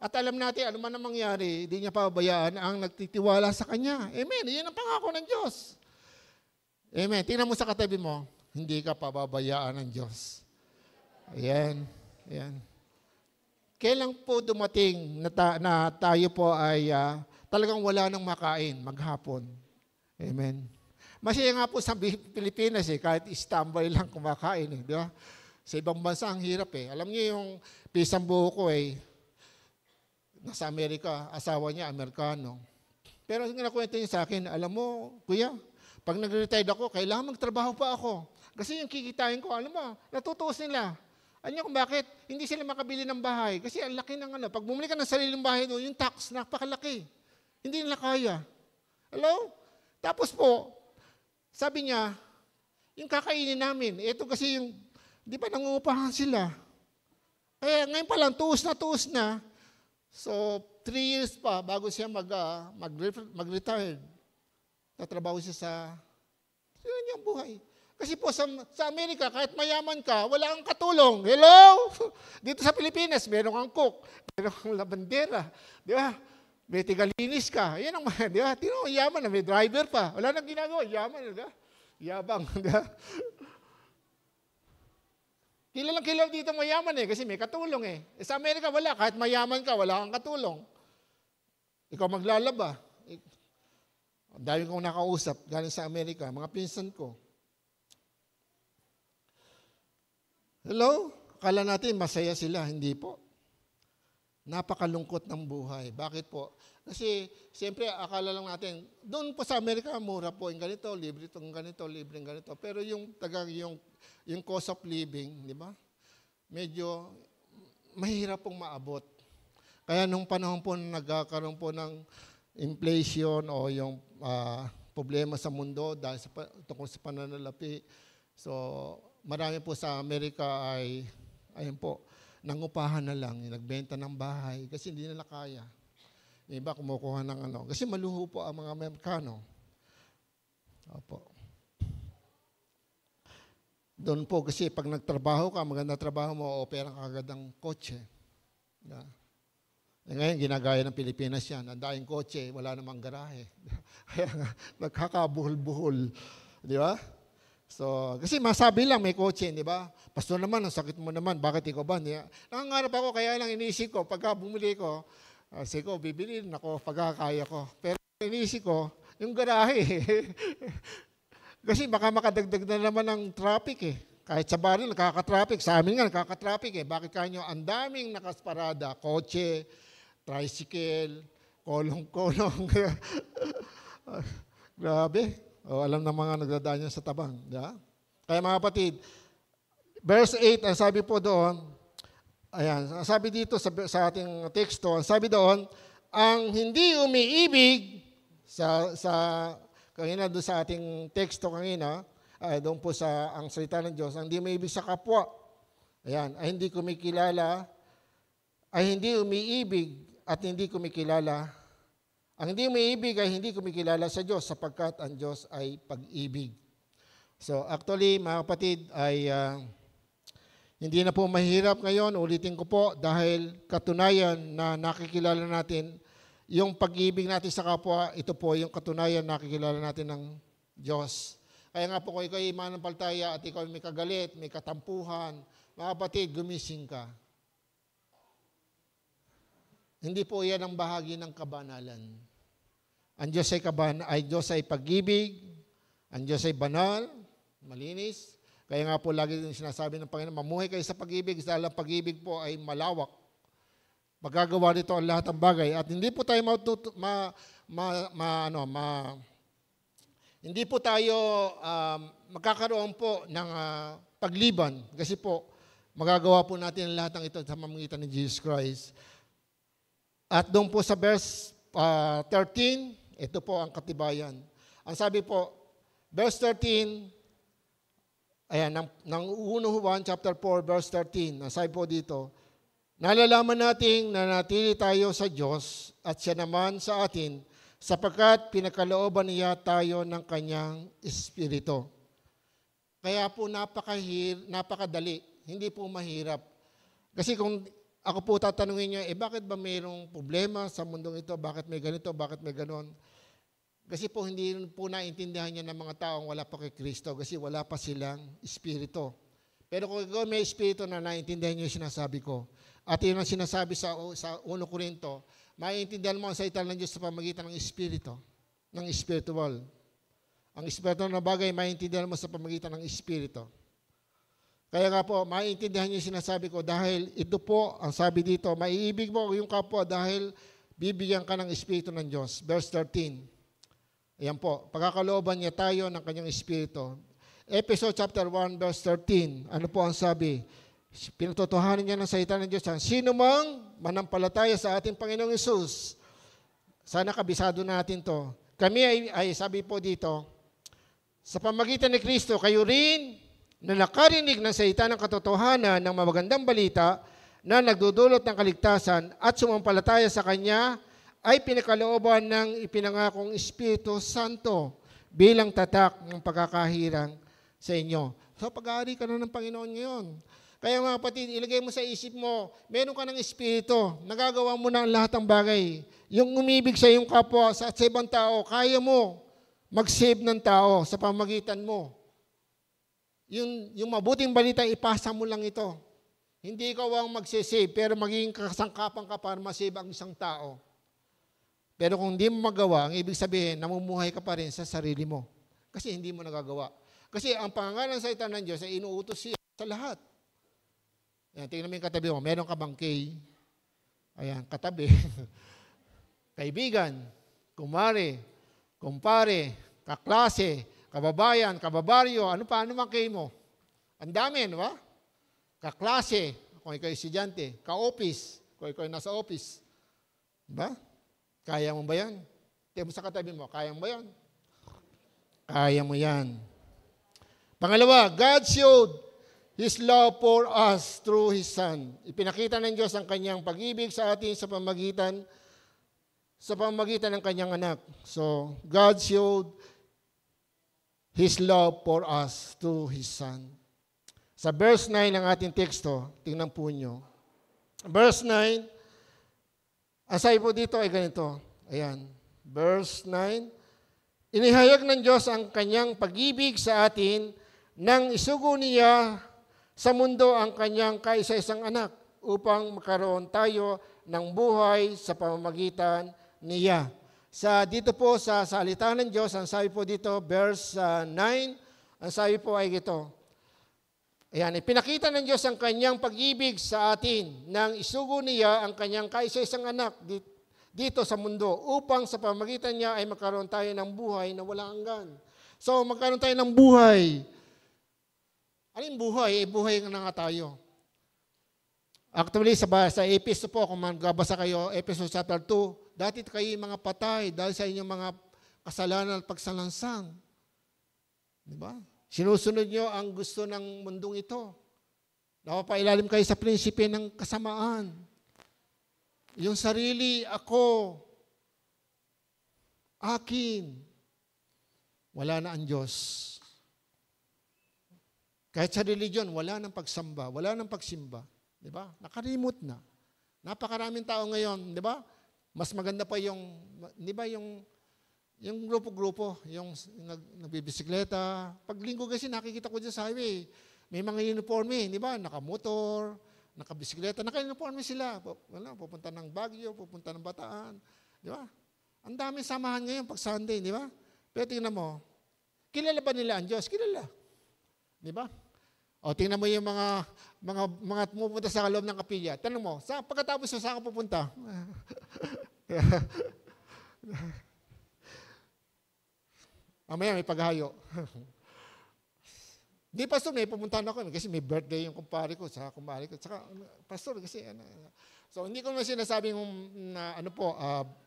At alam natin, ano man ang mangyari, hindi niya pababayaan ang nagtitiwala sa Kanya. Amen. Iyan ang pangako ng Diyos. Amen. Tingnan mo sa katabi mo, hindi ka pababayaan ng Diyos. Ayan. Ayan. Kailan po dumating na tayo po ay talagang wala nang makain maghapon? Amen. Masaya nga po sa Pilipinas kahit istambay lang kumakain di ba? Sa ibang bansa ang hirap Alam niyo yung pisang buho ko nasa Amerika, asawa niya, Amerikano. Pero ang nakwento niya sa akin, alam mo, kuya, pag nag-retired ako, kailangan magtrabaho pa ako. Kasi yung kikitain ko, alam mo, natutuos nila. Alam niyo kung bakit? Hindi sila makabili ng bahay. Kasi ang laki ng pag bumili ka ng sariling bahay doon, yung tax, napakalaki. Hindi nila kaya. Hello? Tapos po, sabi niya, yung kakainin namin, ito kasi yung, di ba nangungupahan sila? Kaya ngayon pa lang, tuos na. So, 3 years pa bago siya mag-retire. Tatrabaho siya sa niyang buhay. Kasi po sa Amerika, kahit mayaman ka, wala kang katulong. Hello? Dito sa Pilipinas, meron kang cook, meron kang labandera. Di ba? May tigalinis ka. Yan ang di ba? Tino, yaman na, may driver pa. Wala nang ginagawa, yaman. Di ba? Yabang. Di ba? Kilala dito mayaman kasi may katulong Sa Amerika wala, kahit mayaman ka, wala kang katulong. Ikaw maglalaba. Ang dami kong nakausap galing sa Amerika, mga pinsan ko. Hello? Akala natin masaya sila, hindi po. Napakalungkot ng buhay. Bakit po? Kasi siyempre akala lang natin, doon po sa Amerika, mura po yung ganito, libre itong ganito, libre yung ganito. Pero yung cost of living, di ba? Medyo mahirap pong maabot. Kaya nung panahon po nagkakaroon po ng inflation o yung problema sa mundo dahil tungkol sa pananalapi. So, marami po sa Amerika ay, ayun po, nangupahan na lang, nagbenta ng bahay kasi hindi nila kaya. Iba kumukuha ng kasi maluho po ang mga Amerikano. Opo. Doon po kasi pag nagtrabaho ka, maganda trabaho mo, opera ka agad ng kotse. Yeah. Ngayon, ginagaya ng Pilipinas yan. Ang daing kotse, wala namang garahe. Kaya nga, nagkakabuhol-buhol. Di ba? So, kasi masabi lang may kotse, di ba? Pastor naman, ang sakit mo naman, bakit ikaw ba? Nangangarap ako, kaya lang iniisip ko, pagka bumili ko, bibili rin ako, pagkakaya ko. Pero iniisip ko, yung garahe. Kasi baka makadagdag na naman ng traffic Kahit sa baril, nakaka-traffic. Sa amin nga, nakaka-traffic Bakit kanyo? Ang daming nakasparada, kotse, tricycle, kolong-kolong. Grabe. Alam ng mga nagdadaan sa tabang. Yeah? Kaya mga kapatid, verse 8, ang sabi po doon, ayan, sabi dito sa ating teksto, ang sabi doon, ang hindi umiibig kanina doon sa ating teksto kanina, doon po sa ang salita ng Diyos, ang hindi umiibig sa kapwa, ayan, ay hindi kumikilala, ay hindi umiibig at hindi kumikilala. Ang hindi umiibig ay hindi kumikilala sa Diyos sapagkat ang Diyos ay pag-ibig. So actually, mga kapatid, ay hindi na po mahirap ngayon, ulitin ko po, dahil katunayan na nakikilala natin yung pag-ibig natin sa kapwa, ito po yung katunayan na nakikilala natin ng Diyos. Kaya nga po kung ikaw ay manampalataya at ikaw ay may kagalit, may katampuhan, mga kapatid, gumising ka. Hindi po yan ang bahagi ng kabanalan. Ang Diyos ay pag-ibig, ang Diyos ay banal, malinis. Kaya nga po lagi din sinasabi ng Panginoon, mamuhay kayo sa pag-ibig dahil ang pag-ibig po ay malawak. Magagawa nito ang lahat ng bagay. At hindi po tayo hindi po tayo magkakaroon po ng pagliban. Kasi po, magagawa po natin ang lahat ng ito sa pamamagitan ni Jesus Christ. At doon po sa verse 13, ito po ang katibayan. Ang sabi po, verse 13, ayan, ng 1 Juan chapter 4, verse 13, ang sabi po dito, nalalaman natin na natili tayo sa Diyos at siya naman sa atin sapagkat pinakalooban niya tayo ng kanyang Espiritu. Kaya po napakadali, hindi po mahirap. Kasi kung ako po tatanungin niyo, bakit ba mayroong problema sa mundong ito? Bakit may ganito? Bakit may ganon? Kasi po hindi po naintindihan niya ng mga taong wala pa kay Kristo kasi wala pa silang Espiritu. Pero kung ikaw may Espiritu na naintindihan niyo yung sinasabi ko, at yun ang sinasabi sa 1 Corinto, maiintindihan mo ang salita ng Diyos sa pamagitan ng Espiritu, ng spiritual. Ang spiritual na bagay, maiintindihan mo sa pamagitan ng Espiritu. Kaya nga po, maiintindihan niyo yung sinasabi ko dahil ito po, ang sabi dito, maiibig mo yung kapwa dahil bibigyan ka ng Espiritu ng Diyos. Verse 13. Ayan po, pagkakalooban niya tayo ng kanyang Espiritu. Episode chapter 1, verse 13. Ano po ang sabi? Pinatutuhanan niya ng salita ng Diyos. Sino mang manampalataya sa ating Panginoong Hesus. Sana kabisado natin to. Kami ay sabi po dito, sa pamagitan ni Kristo, kayo rin na nakarinig ng salita ng katotohanan ng magandang balita na nagdudulot ng kaligtasan at sumampalataya sa Kanya ay pinakalooban ng ipinangakong Espiritu Santo bilang tatak ng pagkakahirang sa inyo. So pag-aari ka na ng Panginoon ngayon. Kaya mga kapatid, ilagay mo sa isip mo, meron ka ng Espiritu, nagagawa mo na ang lahat ng bagay. Yung umibig sa iyong kapwa at sa ibang tao, kaya mo mag-save ng tao sa pamagitan mo. Yung mabuting balita, ipasa mo lang ito. Hindi ikaw ang magsisave, pero magiging kasangkapan ka para masave ang isang tao. Pero kung hindi mo magawa, ang ibig sabihin, namumuhay ka pa rin sa sarili mo. Kasi hindi mo nagagawa. Kasi ang pangalan ng salita ng Diyos ay inuutos siya sa lahat. Ayan, tingnan mo yung katabi mo. Meron ka bang kay? Ayan, katabi. Kaibigan, kumare, kumpare, kaklase, kababayan, kababaryo, ano mang kay mo? Ang dami, no ba? Kaklase, kung ikaw estudyante, ka-office, kung ikaw nasa office. Diba? Kaya mo ba yan? Tingnan mo sa katabi mo, kaya mo ba yan? Kaya mo yan. Pangalawa, God showed His love for us through His Son. Ipinakita ng Diyos ang kanyang pag-ibig sa atin sa pamagitan ng kanyang anak. So, God showed His love for us through His Son. Sa verse 9 ng ating teksto, tingnan po nyo. Verse 9, asay po dito ay ganito. Ayan, verse 9. Inihayag ng Diyos ang kanyang pag-ibig sa atin nang isugo niya sa mundo ang kanyang kaisa-isang anak upang magkaroon tayo ng buhay sa pamamagitan niya. Dito po sa salita ng Diyos, ang sabi po dito, verse 9, ang sabi po ay ito. Ayan, ipinakita ng Diyos ang kanyang pag-ibig sa atin nang isugo niya ang kanyang kaisa-isang anak dito sa mundo upang sa pamamagitan niya ay magkaroon tayo ng buhay na walang hanggan. So, magkaroon tayo ng buhay. Ano yung buhay? Buhay na nga tayo. Actually, sa Episo po, kung magbabasa kayo, Episo chapter 2, dati kayo mga patay dahil sa inyong mga kasalanan at pagsalansang. Diba? Sinusunod nyo ang gusto ng mundong ito. Napapailalim kayo sa prinsipe ng kasamaan. Yung sarili, ako, akin. Wala na ang Diyos. Kahit sa religion, wala nang pagsamba, wala nang pagsimba. Di ba? Nakarimot na. Napakaraming tao ngayon, di ba? Mas maganda pa yung, di ba yung grupo-grupo, yung nagbibisikleta. Pag linggo kasi nakikita ko dyan sa highway, may mga uniforme, di ba? Nakamotor, nakabisikleta, naka-uniforme sila. Pupunta ng Baguio, pupunta ng Bataan, di ba? Ang daming samahan ngayon pag Sunday, di ba? Pero tingnan mo, kilala ba nila ang Diyos? Kilala. Di ba? O tingnan mo yung mga pumupunta sa loob ng kapilya. Tanong mo, pagkatapos saan ka pupunta? Mamaya may paghayo. Di, pastor, may pumuntahan ako kasi may birthday yung kumpare ko sa kumpare ko. Saka, pastor, kasi so hindi ko naman sinasabing na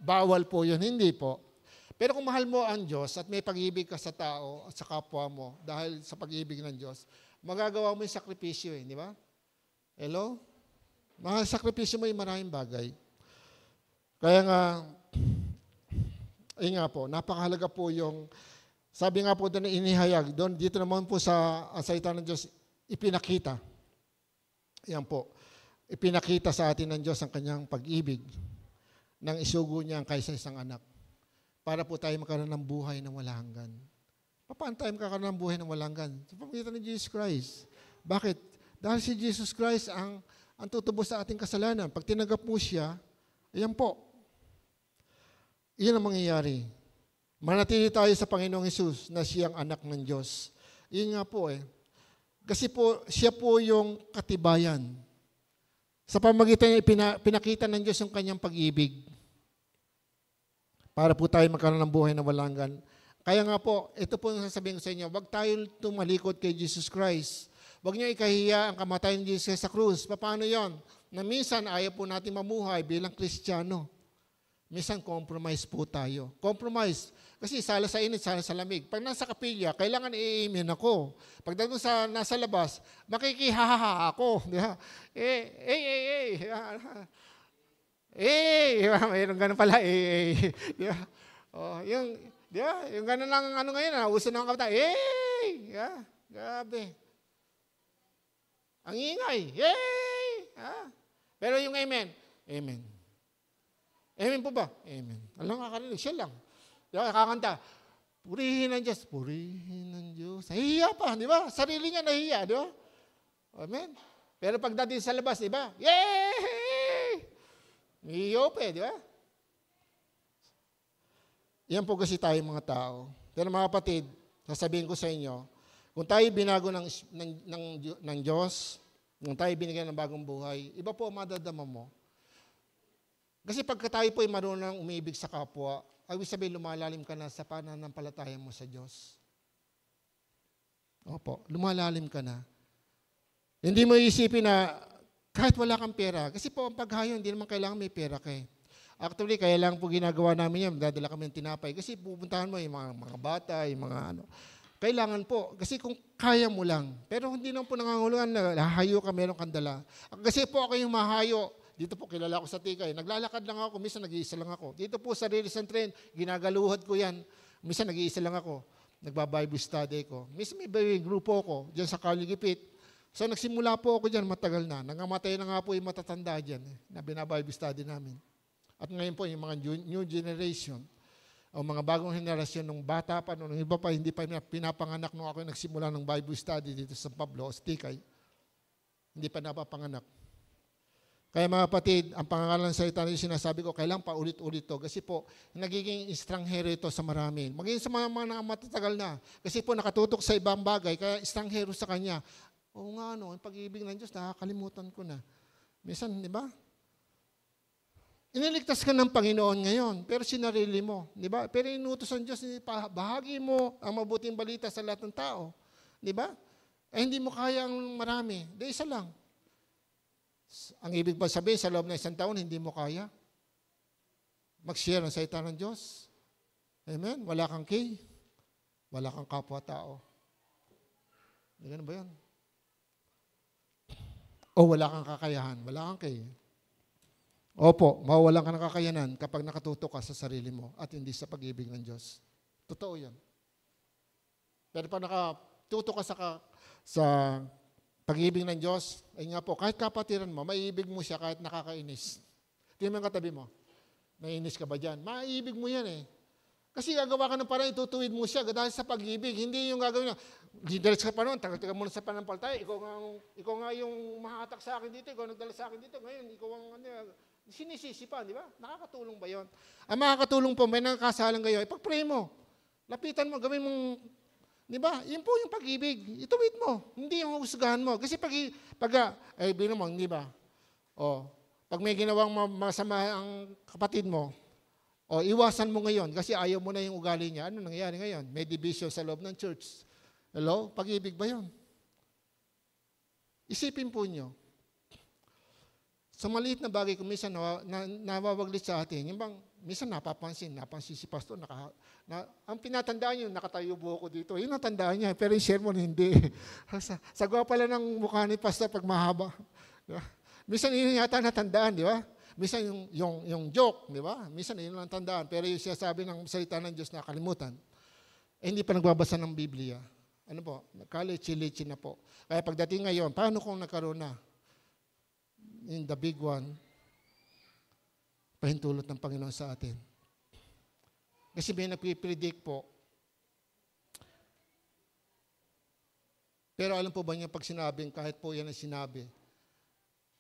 bawal po yun. Hindi po. Pero kung mahal mo ang Diyos at may pag-ibig ka sa tao at sa kapwa mo dahil sa pag-ibig ng Diyos, magagawa mo yung sakripisyo di ba? Hello? Mga sakripisyo mo yung maraming bagay. Kaya nga, po, napakahalaga po yung, sabi nga po doon na inihayag, dito naman po sa salita ng Diyos, ipinakita. Yan po. Ipinakita sa atin ng Diyos ang kanyang pag-ibig nang isugo niya ang kaysa isang anak para po tayo magkaroon ng buhay na walang hanggan. Paano tayo magkakaroon ng buhay na walang hanggan? Sa pamagitan ni Jesus Christ. Bakit? Dahil si Jesus Christ ang tutubos sa ating kasalanan. Pag tinanggap mo siya, ayan po. Iyan ang mangyayari. Manatili tayo sa Panginoong Hesus na siyang anak ng Diyos. Iyon nga po Kasi po, siya po yung katibayan. Sa pamagitan niya, pinakita ng Diyos yung kanyang pag-ibig. Para po tayo magkaroon ng buhay na walang hanggan. Kaya nga po, ito po yung sasabihin ko sa inyo, huwag tayo tumalikod kay Jesus Christ. Huwag niyo ikahiya ang kamatayan ni Jesus sa krus. Paano yon? Na minsan ayaw po natin mamuhay bilang Kristiyano. Minsan compromise po tayo. Compromise. Kasi sala sa init, sala sa lamig. Pag nasa kapilya, kailangan i-amen ako. Pag nasa labas, makikihaha ako. Di ba? Mayroon ganun pala. Di ba? Di ba? Yung ganun lang ngayon, uso na ang kapata. Grabe. Ang ingay. Pero yung amen. Amen. Amen po ba? Amen. Alam nga karinig, siya lang. Di ba? Kakanta. Purihin ang Diyos. Purihin ang Diyos. Nahihiya pa, di ba? Sarili niya nahihiya, di ba? Amen. Pero pagdating sa labas, di ba? Yay! Niyope, di ba? Yan po kasi tayo mga tao. Pero mga kapatid, sasabihin ko sa inyo, kung tayo binago ng Diyos, kung tayo binigyan ng bagong buhay, iba po ang madadama mo. Kasi pagka tayo po ay marunong umibig sa kapwa, ay sabihin lumalalim ka na sa pananampalataya mo sa Diyos. Opo, lumalalim ka na. Hindi mo isipin na kahit wala kang pera, kasi po ang paghayo, hindi naman kailangan may pera ka Actually, kaya lang po ginagawa namin yan, dadala kami ng tinapay. Kasi pupuntahan mo yung mga bata, yung mga Kailangan po, kasi kung kaya mo lang. Pero hindi naman po nanganguluhan na hahayo ka, meron kang dala. Kasi po ako yung mahayo. Dito po kilala ko sa Tikay. Naglalakad lang ako, minsan nag-iisa lang ako. Dito po sa Release and Train, ginagaluhad ko yan. Minsan nag-iisa lang ako. Nagba-Bible study ko. Minsan may grupo ko dyan sa Kaligipit. So nagsimula po ako dyan, matagal na. Nangamatay na nga po yung matatanda dyan na bina-Bible study namin. At ngayon po yung mga new generation o mga bagong henerasyon ng bata pa, nung iba pa, hindi pa pinapanganak nung ako nagsimula ng Bible study dito sa Pablo, sa Tikay. Hindi pa napapanganak. Kaya mga kapatid, ang pangalan ng salita na sinasabi ko, kailangan paulit-ulit to. Kasi po, nagiging estranghero ito sa marami. Maging sa mga matatagal na. Kasi po, nakatutok sa ibang bagay, kaya estranghero sa kanya. Oo nga, ang pag-ibig ng Diyos, nakakalimutan ko na. Minsan, di ba? Iniligtas ka ng Panginoon ngayon, pero sinarili mo. Di ba? Pero inutos ang Diyos, bahagi mo ang mabuting balita sa lahat ng tao. Di ba? Hindi mo kaya ang marami. Di isa lang. Ang ibig ba sabihin, sa loob ng isang taon, hindi mo kaya? Mag-share ang salita ng Diyos. Amen? Wala kang kay. Wala kang kapwa-tao. Ganun ba yan? O wala kang kakayahan. Wala kang kay. Opo, mawawalan ka ng kakayanan kapag nakatutok ka sa sarili mo at hindi sa pag-ibig ng Diyos. Totoo yan. Pero pag nakatutok ka sa pag-ibig ng Diyos, ay nga po, kahit kapatiran mo, maiibig mo siya kahit nakakainis. Tingnan mo yung katabi mo. Naiinis ka ba dyan? Maiibig mo yan eh. Kasi gagawa ka ng parang itutuwid mo siya dahil sa pag-ibig. Hindi yung gagawin na, didalas ka pa noon, tagal muna sa panampalataya, ikaw nga yung mahatak sa akin dito, ikaw nagdala sa akin dito, ngayon, ikaw ang sinisisi pa, di ba? Nakakatulong ba yun? Ang makakatulong po, may nakakasalang kayo, ipag-pray mo. Lapitan mo, gawin mong, di ba? Yun po yung pag-ibig. Ituwid mo, hindi yung husgahan mo. Kasi bilang mo, di ba? Pag may ginawang masama ang kapatid mo, iwasan mo ngayon kasi ayaw mo na yung ugali niya. Ano nangyayari ngayon? May division sa loob ng church. Hello? Pag-ibig ba yun? Isipin po nyo. Sa maliit na bagay kung minsan nawawaglit sa atin, yung bang minsan napansin si pastor, ang pinatandaan nyo, nakatayo buho ko dito. Yun natandaan niya, pero yung sermon hindi. Sagwa pala ng mukha ni pastor pag mahaba. Diba? Minsan yun yata natandaan, di ba? Minsan yung joke, di ba? Minsan yun lang tandaan. Pero yung sinasabi ng salita ng Diyos nakalimutan, hindi pa nagbabasa ng Biblia. Ano po? Kalichi-lichi na po. Kaya pagdating ngayon, paano kung nagkaroon na? In the big one, pahintulot ng Panginoon sa atin. Kasi may nagpipredict po. Pero alam po ba niyo pag sinabing, kahit po yan ang sinabi,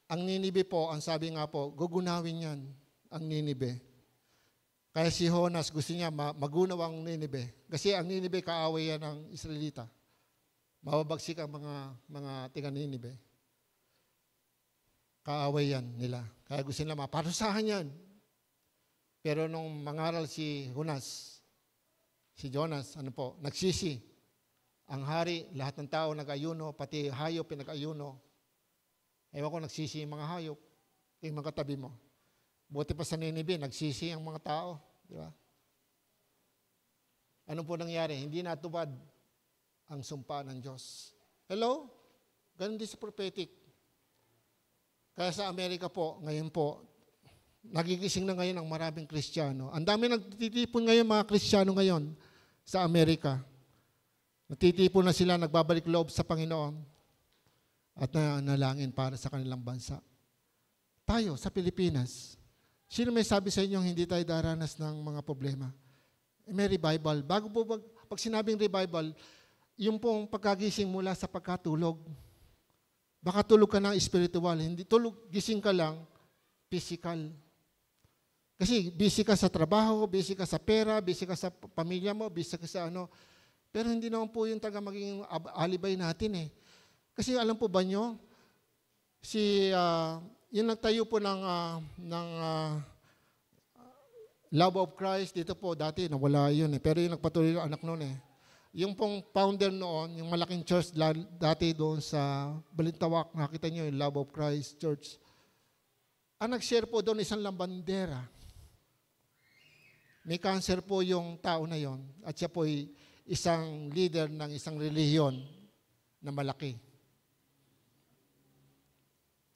ang Ninibe po, ang sabi nga po, gugunawin yan, ang Ninibe. Kaya si Jonas gusto niya magunaw ang Ninibe. Kasi ang Ninibe, kaaway yan ng Israelita. Mababagsik ang mga tiga-Ninibe. Kaaway yan nila. Kaya gusto nila maparusahan yan. Pero nung mangaral si Jonas, nagsisi. Ang hari, lahat ng tao nag-ayuno, pati hayop pinag-ayuno. Ewan ko, nagsisi yung mga hayop, yung mga katabi mo. Buti pa sa Ninibe, nagsisi ang mga tao. Di ba? Ano po nangyari? Hindi natupad ang sumpa ng Diyos. Hello? Ganun din sa prophetic. Kaya sa Amerika po, ngayon po, nagigising na ngayon ang maraming Kristiyano. Ang dami nagtitipon ngayon mga Kristiyano ngayon sa Amerika. Nagtitipon na sila, nagbabalik loob sa Panginoon at nanalangin para sa kanilang bansa. Tayo, sa Pilipinas, sino may sabi sa inyong hindi tayo daranas ng mga problema? May revival. Bago po, pag sinabing revival, yung pong pagkagising mula sa pagkatulog. Baka tulog ka ng spiritual. Hindi tulog, gising ka lang, physical. Kasi busy ka sa trabaho, busy ka sa pera, busy ka sa pamilya mo, busy ka sa ano. Pero hindi naman po yung taga maging alibay natin eh. Kasi alam po ba nyo, yung nagtayo po ng Love of Christ, dito po dati nawala yun eh. Pero yung nagpatuloy yung anak noon eh. Yung pong founder noon, yung malaking church dati doon sa Balintawak, nakita nyo yung Love of Christ Church. Ang nag-share po doon isang lambandera. May cancer po yung tao na yon at siya po ay isang leader ng isang relihiyon na malaki.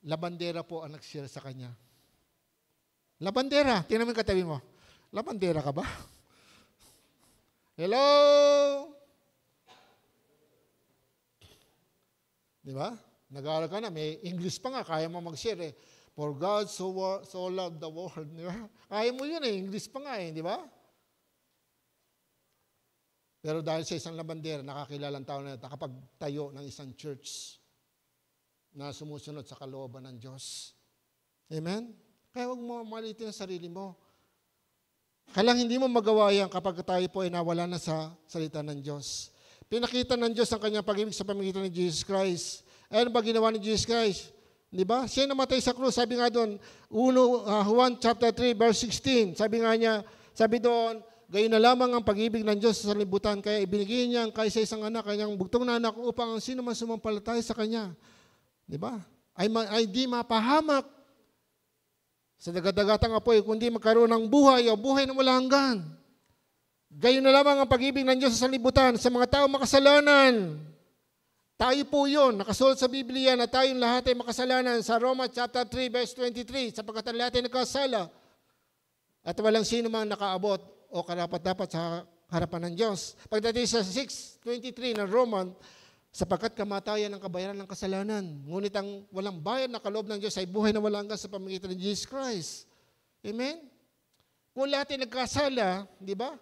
Labandera po ang nag-share sa kanya. Labandera, tingnan mo yung katabi mo. Labandera ka ba? Hello? Di ba? Nag-aaral ka na, may English pa nga, kaya mo mag-share eh. For God so loved the world. Di ba? Kaya mo yun eh, English pa nga eh, di ba? Pero dahil sa isang labandera, nakakilalang tao na nakapagtayo ng isang church na sumusunod sa kalooban ng Diyos. Amen? Kaya huwag mo malitin ang sarili mo. Kailang hindi mo magawa yan kapag tayo po ay nawala na sa salita ng Diyos. Pinakita ng Diyos ang kanyang pag-ibig sa pamamagitan ng Jesus Christ. Ano ba ginawa ni Jesus Christ? Di ba? Siya namatay sa krus. Sabi nga doon, Juan chapter 3, verse 16. Sabi nga niya, sabi doon, gayon na lamang ang pag-ibig ng Diyos sa sanlibutan, kaya ibinigay niya ang kaysa isang anak, kanyang bugtong na anak, upang ang sino man sumampalataya sa kanya, di ba? Ay di mapahamak sa dagat-dagatang apoy, kundi magkaroon ng buhay o buhay na walang hanggan. Gayon na lamang ang pag-ibig ng Diyos sa sanlibutan, sa mga tao makasalanan. Tayo po yun, nakasulat sa Biblia na tayong lahat ay makasalanan sa Romans chapter 3, verse 23, sapagkat ang lahat ay nagkasala. At walang sino mang nakaabot o karapat-dapat sa harapan ng Diyos. Pagdating sa 6:23 ng Roman, sapagkat kamatayan ang kabayaran ng kasalanan. Ngunit ang walang bayad na kaloob ng Diyos ay buhay na walang hanggan sa pamamagitan ng Jesus Christ. Amen? Kung lahat ay nagkasala, di ba?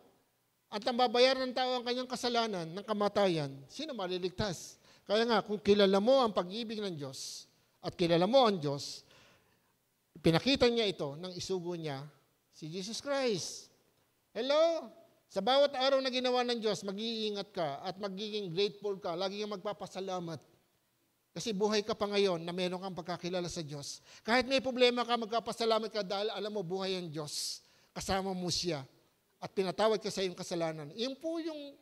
At ang babayaran ng tao ang kanyang kasalanan ng kamatayan, sino maliligtas? Kaya nga, kung kilala mo ang pag-ibig ng Diyos at kilala mo ang Diyos, pinakita niya ito nang isugo niya si Jesus Christ. Hello? Sa bawat araw na ginawa ng Diyos, mag-iingat ka at magiging grateful ka. Lagi kang magpapasalamat. Kasi buhay ka pa ngayon na meron kang pagkakilala sa Diyos. Kahit may problema ka, magpapasalamat ka dahil alam mo buhay ang Diyos. Kasama mo siya. At pinatawad ka sa iyong kasalanan. Iyon po yung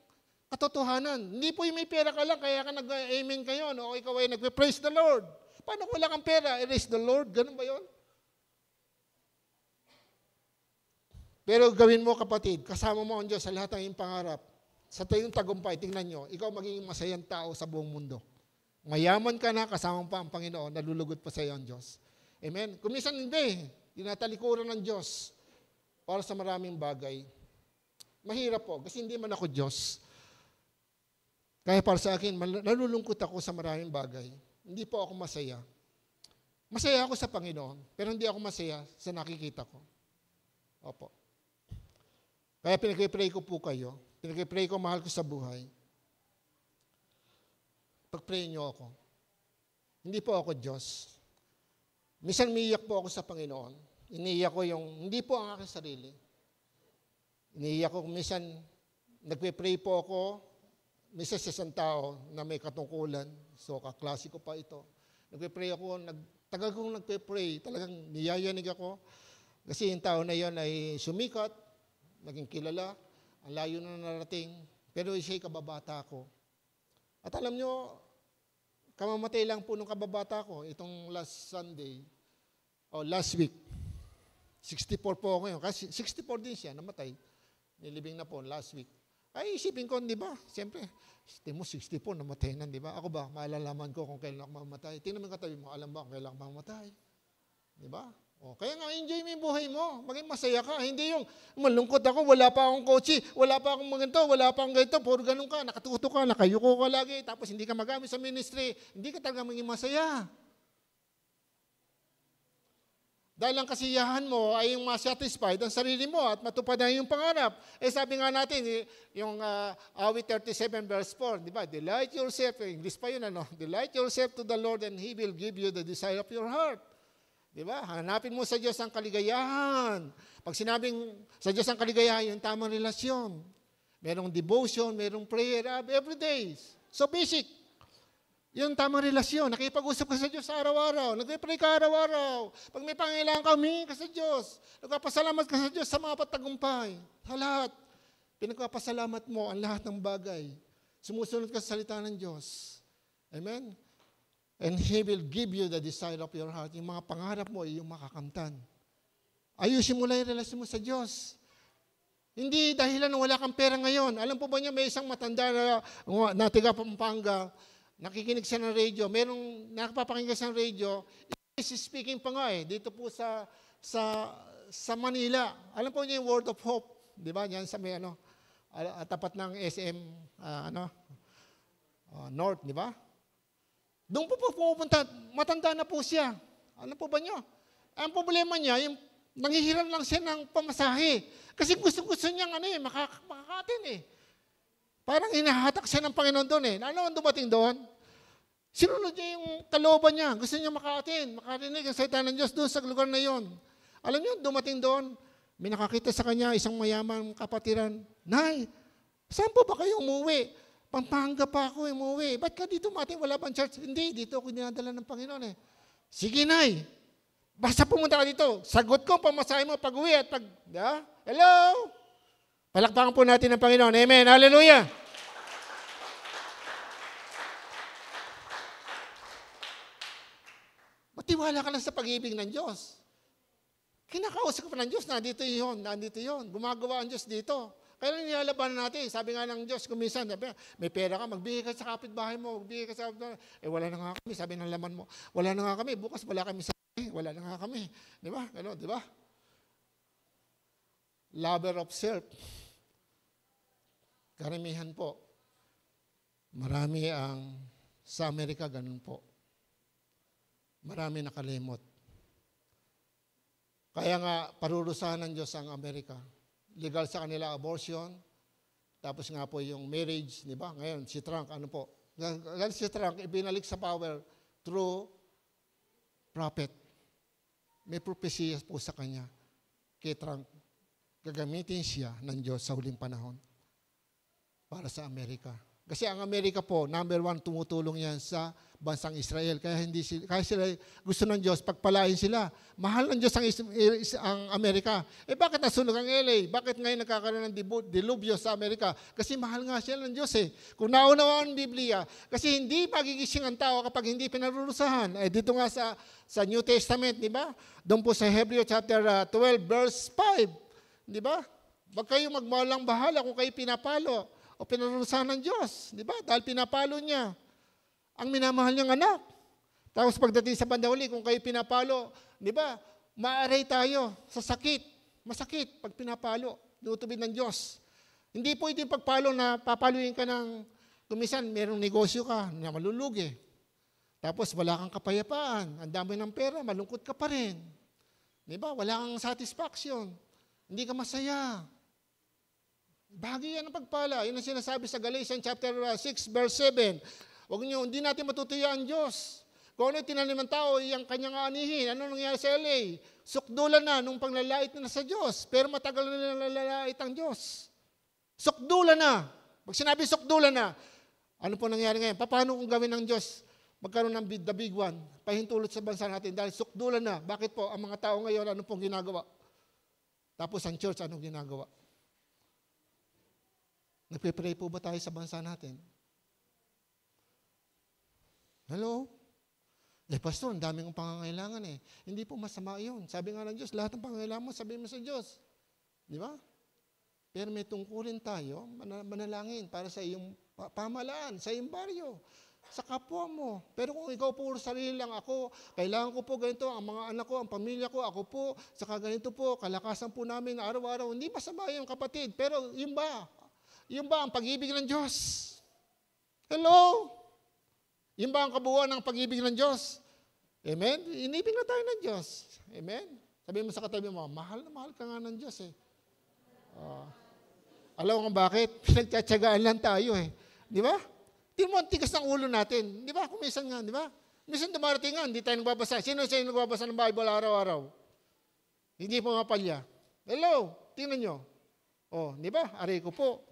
katotohanan. Hindi po yung may pera ka lang, kaya ka nag-amen kayo, o ikaw ay nag-praise the Lord. Paano kung wala kang pera? Praise the Lord. Ganun ba yun? Pero gawin mo, kapatid, kasama mo ang Diyos sa lahat ng iyong pangarap. Sa tayong tagumpay, tingnan nyo, ikaw magiging masayang tao sa buong mundo. Mayaman ka na, kasama pa ang Panginoon, nalulugod pa sa iyo ang Diyos. Amen? Kung minsan hindi, tinatalikuran ng Diyos para sa maraming bagay. Mahirap po, kasi hindi man ako Diyos. Kaya para sa akin, nalulungkot ako sa maraming bagay. Hindi po ako masaya. Masaya ako sa Panginoon, pero hindi ako masaya sa nakikita ko. Opo. Kaya pinag-pray ko po kayo. Pinag-pray ko, mahal ko sa buhay. Pag-pray niyo ako. Hindi po ako Diyos. Minsan umiiyak po ako sa Panginoon. Iniiyak ko yung, hindi po ang aking sarili. Iniiyak ko, minsan nagpe-pray po ako, minsan sa isang tao na may katungkulan. So, kaklase ko pa ito. Nagpe-pray ako, tagal kong nagpe-pray, talagang niyayanig ako. Kasi yung tao na yon ay sumikat, naging kilala, ang layo na narating, pero siya'y kababata ko. At alam nyo, kamamatay lang po nung kababata ko, itong last Sunday, last week. 64 po ako ngayon. Kasi 64 din siya, namatay. Nilibing na po last week. Ay, isipin ko, di ba? Siyempre, mo 64, namatay na, di ba? Ako ba, maalalaman ko kung kailan ako mamatay. Tingnan mo yung katabi mo, alam ba kung kailan ako mamatay? Di ba? Kaya nga, enjoy mo yung buhay mo. Maging masaya ka. Hindi yung malungkot ako, wala pa akong kotse, wala pa akong ganito, wala pa akong ganito, puro ganun ka, nakatuto ka, nakayuko ka lagi, tapos hindi ka magamit sa ministry, hindi ka talaga maging masaya. Dahil ang kasiyahan mo ay yung ma-satisfied ang sarili mo at matupad na yung pangarap. Sabi nga natin, yung awit 37 verse 4, di ba? Delight yourself, English pa yun, Delight yourself to the Lord and He will give you the desire of your heart. Di ba? Hanapin mo sa Diyos ang kaligayahan. Pag sinabing sa Diyos ang kaligayahan, yung tamang relasyon. Merong devotion, merong prayer every day. So basic. Yung tamang relasyon. Nakipag-usap ka sa Diyos araw-araw. Nag-pray ka araw-araw. Pag may pangailangan ka, humingi ka sa Diyos. Nagpapasalamat ka sa Diyos sa mga patagumpay. Sa lahat. Pinagpapasalamat mo ang lahat ng bagay. Sumusunod ka sa salita ng Diyos. Amen? And He will give you the desire of your heart. Yung mga pangarap mo ay yung makakamtan. Ayusin mo lang yung relasyon mo sa Diyos. Hindi dahilan na wala kang pera ngayon. Alam po ba niya, may isang matanda na tiga Pampanga, nakikinig siya ng radio. Merong nakapapakinggan siya ng radio. Is speaking pa nga dito po sa Manila. Alam po niya yung Word of Hope. Di ba? Yan sa may tapat ng SM North, di ba? Doon po pupunta, matanda na po siya. Ano po ba niyo? Ang problema niya, yung nanghihiram lang siya ng pamasahe. Kasi gusto niyang makakatin Parang hinahatak siya ng Panginoon doon Ano ang dumating doon? Sinunod niya yung kalooban niya. Gusto niya makaatin, makarinig ang salita ng Diyos doon sa lugar na yon. Alam niyo, dumating doon, may nakakita sa kanya isang mayamang kapatiran. Nay, saan po ba kayo umuwi? Pampanga pa ako umuwi. Ba't ka dito mating wala bang church? Hindi, dito ako dinadala ng Panginoon Sige, Nay. Basta pumunta ka dito. Sagot ko, pamasahe mo pag-uwi at Hello? Palakpakan po natin ng Panginoon. Amen. Hallelujah. Matiwala ka lang sa pag-ibig ng Diyos. Kinakausap ka pa ng Diyos, nandito yun. Gumagawa ang Diyos dito. Kaya nilalabanan natin. Sabi nga ng Diyos, kung minsan, may pera ka, magbigay ka sa kapitbahay mo, magbigay ka sa kapitbahay. Wala na nga kami. Sabi ng laman mo, wala na nga kami. Bukas wala kami sa wala na nga kami. Di ba? Di ba? Lover of self. Karamihan po. Marami sa Amerika, ganun po. Marami nakalimot. Kaya nga, parurusahan ng Diyos ang Amerika. Legal sa kanila abortion, tapos nga po yung marriage, di ba? Ngayon, si Trump, ano po? Si Trump, ibinalik sa power through prophet. May propesya po sa kanya. Kay Trump, gagamitin siya ng Diyos sa huling panahon para sa Amerika. Kasi ang Amerika po, number 1, tumutulong yan sa bansang Israel. Kaya sila gusto ng Diyos, pagpalain sila. Mahal ng Diyos ang Amerika. Bakit nasunog ang LA? Bakit ngayon nagkakaroon ng dilubyo sa Amerika? Kasi mahal nga sila ng Diyos Kung naunawaan ang Biblia, kasi hindi magigising ang tao kapag hindi pinarurusahan. Dito nga sa New Testament, di ba? Doon po sa Hebrew chapter 12, verse 5. Di ba? Wag kayo magmawalang bahala kung kayo pinapalo o pinarurusahan ng Diyos. Di ba? Dahil pinapalo niya ang minamahal niyang anak. Tapos pagdating sa bandang huli, kung kayo pinapalo, di ba? Maaray tayo sa sakit. Masakit pag pinapalo. Tinutubig ng Diyos. Hindi po ito yung pagpalo na papaluin ka ng, kumisan, merong negosyo ka na malulugi. Tapos wala kang kapayapaan. Ang dami ng pera, malungkot ka pa rin. Di ba? Wala kang satisfaction. Hindi ka masaya. Bahagi yan ang pagpala. Yun ang sinasabi sa Galatians chapter 6, verse 7. Hindi natin matutuya ang Diyos. Kung ano tinanim ng tao, yung kanyang aanihin. Ano nangyari sa LA? Sukdulan na nung panglalait na sa Diyos. Pero matagal na nalalait ang Diyos. Sukdulan na. Pag sinabi sukdulan na, ano po nangyari ngayon? Paano kung gawin ng Diyos? Magkaroon ng the big one. Pahintulot sa bansa natin dahil sukdulan na. Bakit po? Ang mga tao ngayon, ano pong ginagawa? Tapos ang church, anong ginagawa? Nagpe-pray po ba tayo sa bansa natin? Hello? Pastor, ang daming pangangailangan Hindi po masama yun. Sabi nga ng Diyos, lahat ng pangangailangan mo, sabihin mo sa Diyos. Di ba? Pero may tungkulin tayo, manalangin para sa iyong pamalaan, sa iyong baryo, sa kapwa mo. Pero kung ikaw po sarili lang ako, kailangan ko po ganito, ang mga anak ko, ang pamilya ko, ako po, saka ganito po, kalakasan po namin araw-araw. Hindi masama yun, kapatid. Pero yun ba? Yun ba ang pag-ibig ng Diyos? Hello? Yun ba ang kabuuan ng pag-ibig ng Diyos? Amen? Inibig na tayo ng Diyos. Amen? Sabihin mo sa katabi mo, mahal na mahal ka nga ng Diyos Alam mo kung bakit? Pinagtsatsagaan lang tayo Di ba? Di mo ang tigas ng ulo natin. Di ba? Kung minsan nga, di ba? Minsan dumarating nga, hindi tayo nagbabasa. Sino sa inyo nagbabasa ng Bible araw-araw? Hindi po mapalya. Hello? Tingnan nyo. Di ba? Aray ko po.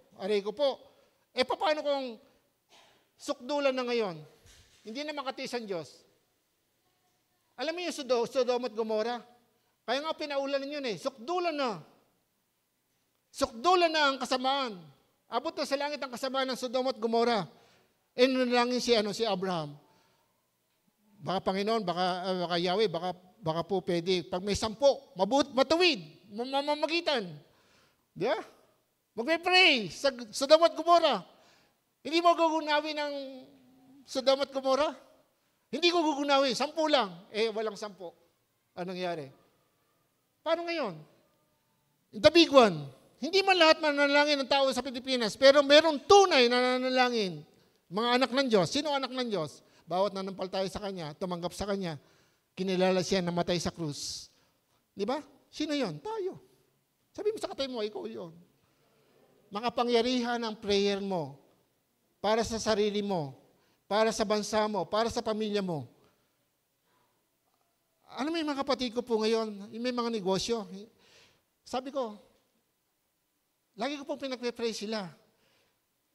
Paano kung sukdulan na ngayon? Hindi na makatiis ang Diyos. Alam mo yung Sodom at Gomorrah? Kaya nga pinaulan yun Sukdulan na. Sukdulan na ang kasamaan. Abot na sa langit ang kasamaan ng Sodom at Gomorrah. Nanalangin si Abraham. Baka Panginoon, baka Yahweh, baka po pwede. Pag may 10, matuwid, mamamagitan. Di ba? Magpe-pray sa Sodom at Gomorrah. Hindi mo gugunawin ng Sodom at Gomorrah? Hindi ko gugunawin. 10 lang. Walang 10. Anong nangyari? Paano ngayon? The big one. Hindi man lahat mananalangin ng tao sa Pilipinas, pero merong tunay na nananalangin. Mga anak ng Diyos. Sino anak ng Diyos? Bawat nanampal tayo sa Kanya, tumanggap sa Kanya, kinilala siya na matay sa krus. Di ba? Sino yon? Tayo. Sabi mo sa katay mo, ikaw yon. Makapangyarihan ang prayer mo para sa sarili mo, para sa bansa mo, para sa pamilya mo. Ano may mga kapatid ko po ngayon, may mga negosyo. Sabi ko, lagi ko pong pinagpe-pray sila.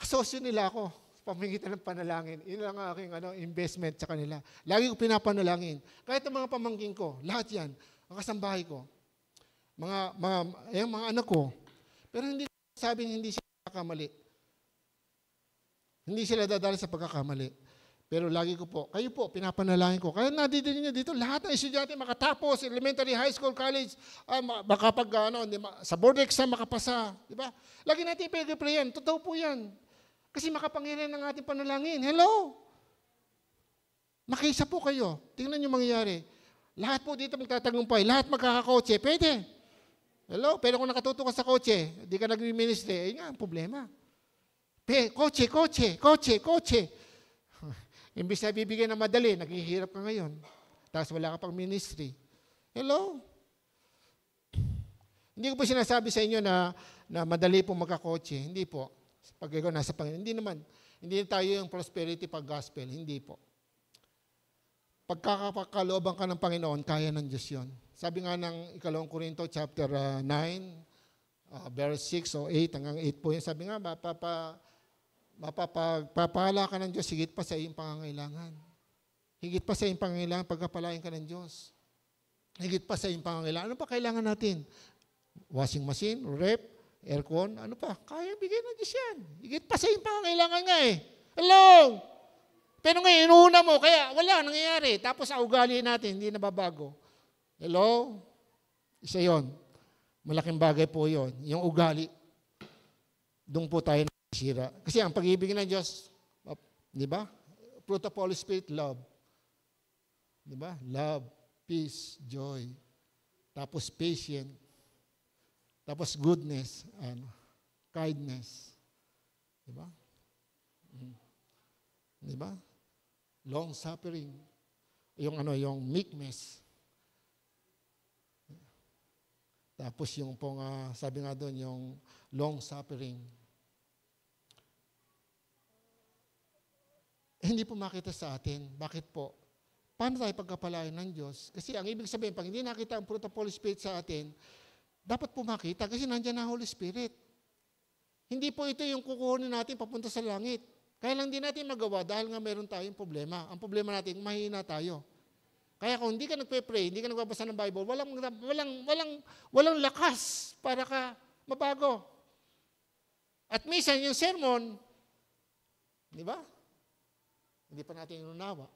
Kasosyo nila ako sa pamamagitan ng panalangin. Yun lang ang aking investment sa kanila. Lagi ko pinapanalangin. Kahit ang mga pamangkin ko, lahat yan, ang kasambahay ko, mga anak ko. Pero hindi sabing hindi sila pagkakamali. Hindi sila dadali sa pagkakamali. Pero lagi ko po, kayo po, pinapanalangin ko. Kaya nadidinig nyo dito, lahat ng estudyante makatapos, elementary, high school, college, sa board exam makapasa. Diba? Lagi natin ipag-pray yan. Totoo po yan. Kasi makapangyarihan ng ating panalangin. Hello? Makisa po kayo. Tingnan nyo mangyayari. Lahat po dito magtatagumpay. Lahat magkakakotse. Pwede. Hello? Pero kung nakatuto ka sa kotse, di ka nag-ministry, nga ang problema. Kotse. Imbis na bibigyan ng madali, naghihirap ka ngayon. Tapos wala ka pang ministry. Hello? Hindi ko po sinasabi sa inyo na madali po magkakotse. Hindi po. Pag ikaw nasa Panginoon. Hindi naman. Hindi tayo yung prosperity pag gospel. Hindi po. Pagkakakalooban ka ng Panginoon, kaya ng Diyos yun. Sabi nga ng 2 Corinto chapter 9, verse 6 o 8 hanggang 8 po yun. Sabi nga, mapapagpapala ka ng Diyos higit pa sa iyong pangangailangan. Higit pa sa iyong pangangailangan, pagkapalain ka ng Diyos. Higit pa sa iyong pangangailangan. Ano pa kailangan natin? Washing machine, rep, aircon, ano pa? Kaya bigyan ng Diyos yan. Higit pa sa iyong pangangailangan nga eh. Hello! Pero ngayon, inuuna mo, kaya wala, nangyayari. Tapos ang ugali natin, hindi nababago. Hello? Isa yon. Malaking bagay po yon. Yung ugali. Doon po tayo nasira. Kasi ang pag-ibig ng Diyos, di ba? Fruit of Holy Spirit, love. Di ba? Love, peace, joy. Tapos patient. Tapos goodness, kindness. Di ba? Di ba? Long suffering. Yung meekness. Tapos yung pong, sabi nga doon, yung long suffering. Hindi po makita sa atin. Bakit po? Paano tayo pagkapalain ng Diyos? Kasi ang ibig sabihin, pag hindi nakita ang fruit of Holy Spirit sa atin, dapat po makita kasi nandiyan na Holy Spirit. Hindi po ito yung kukunin natin papunta sa langit. Kaya lang din natin magawa dahil nga meron tayong problema. Ang problema natin, mahina tayo. Kaya kung hindi ka nagpe-pray, hindi ka nagbabasa ng Bible, walang lakas para ka mabago. At minsan yung sermon, di ba? Hindi pa natin inunawa.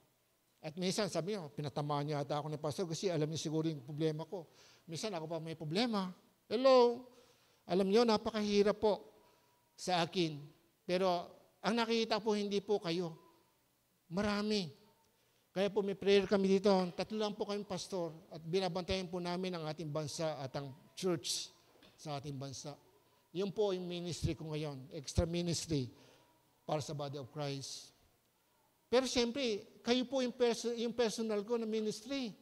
At minsan sabi niyo, pinatamaan niya ata ako ng pastor kasi alam niyo siguro yung problema ko. Minsan ako pa may problema. Hello? Alam niyo, napakahirap po sa akin. Pero ang nakikita po, hindi po kayo. Marami. Kaya po may prayer kami dito. 3 lang po kami pastor at binabantayan po namin ang ating bansa at ang church sa ating bansa. Yun po yung ministry ko ngayon. Extra ministry para sa body of Christ. Pero siyempre, kayo po yung personal ko na ministry.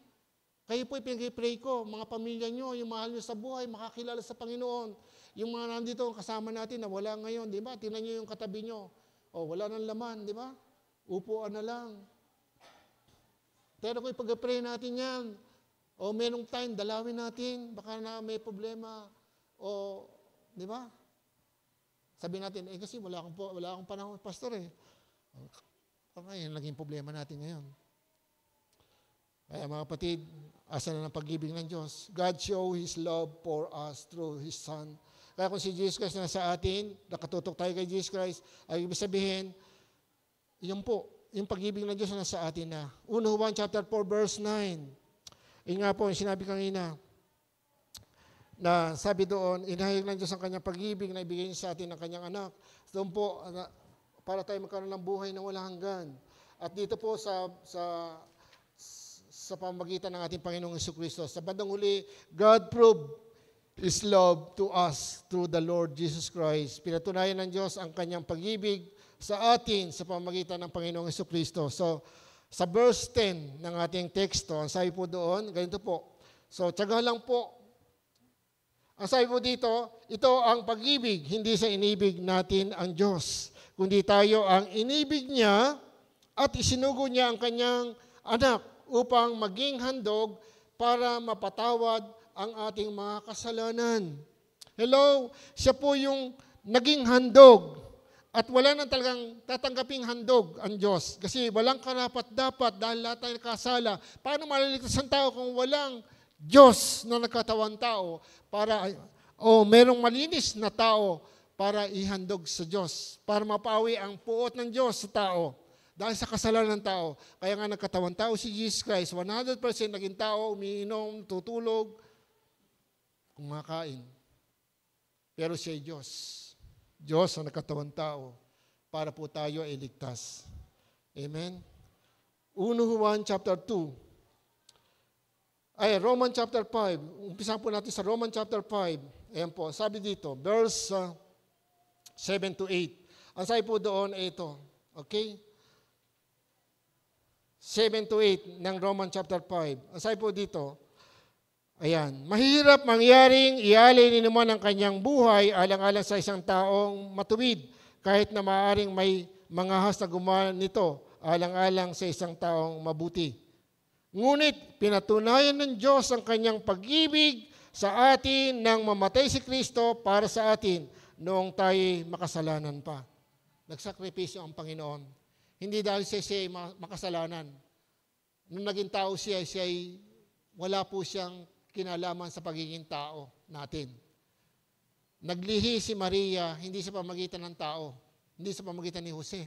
Kayo po yung pinag-pray ko, mga pamilya nyo, yung mahal nyo sa buhay, makakilala sa Panginoon. Yung mga nandito kasama natin na wala ngayon, di ba? Tingnan nyo yung katabi nyo. O, wala nang laman, di ba? Upuan na lang. Pero kung ipag-pray natin yan, o merong time, dalawin natin, baka na may problema. O, di ba? Sabi natin, kasi wala akong panahon, pastor eh. Okay, yan naging problema natin ngayon. Kaya mga kapatid, asa na ng pag-ibig ng Diyos. God show His love for us through His Son. Kaya kung si Jesus Christ na sa atin, nakatutok tayo kay Jesus Christ, ay ibig sabihin, yun po, yung pag-ibig ng Diyos na sa atin na. 1 Juan chapter 4 verse 9. Yun nga po, yung sinabi kanina, na sabi doon, inahayag ng Diyos ang kanyang pag-ibig na ibigay niya sa atin ang kanyang anak. Doon po, para tayo magkaroon ng buhay na walang hanggan. At dito po sa pamagitan ng ating Panginoong Jesucristo. Sa bandang huli, God proved His love to us through the Lord Jesus Christ. Pinatunayan ng Diyos ang kanyang pag-ibig sa atin sa pamagitan ng Panginoong Jesucristo. So, sa verse 10 ng ating teksto, ang sabi po doon, ganito po. So, tiyaga lang po. Ang sabi po dito, ito ang pag-ibig, hindi sa inibig natin ang Diyos, kundi tayo ang inibig niya at isinugo niya ang kanyang anak upang maging handog para mapatawad ang ating mga kasalanan. Hello? Siya po yung naging handog. At wala nang talagang tatanggaping handog ang Diyos. Kasi walang karapat-dapat dahil lahat tayo nakasala. Paano maliligtas ang tao kung walang Diyos na nagkatawang tao para, merong malinis na tao para ihandog sa Diyos. Para mapawi ang puot ng Diyos sa tao. Dahil sa kasalanan ng tao. Kaya nga nagkatawang tao si Jesus Christ, 100% naging tao, umiinom, tutulog, kumakain. Pero siya ay Diyos. Diyos ang nagkatawang tao para po tayo ay ligtas. Amen? 1 Juan chapter 2. Roman chapter 5. Umpisahan po natin sa Roman chapter 5. Ayan po, sabi dito, verse 7 to 8. Ang sabi po doon ay ito. Okay? 7 to 8 ng Roman chapter 5. Ang sabi po dito, Ayan, mahirap mangyaring ialay ni naman ang kanyang buhay alang-alang sa isang taong matuwid, kahit na maaaring may mga has na gumawa nito alang-alang sa isang taong mabuti. Ngunit pinatunayan ng Diyos ang kanyang pag-ibig sa atin nang mamatay si Kristo para sa atin noong tayo'y makasalanan pa. Nagsakripisyo ang Panginoon. Hindi dahil siya'y makasalanan. Nung naging tao siya'y wala po siyang kinalaman sa pagiging tao natin. Naglihi si Maria, hindi sa pamagitan ng tao, hindi sa pamagitan ni Jose,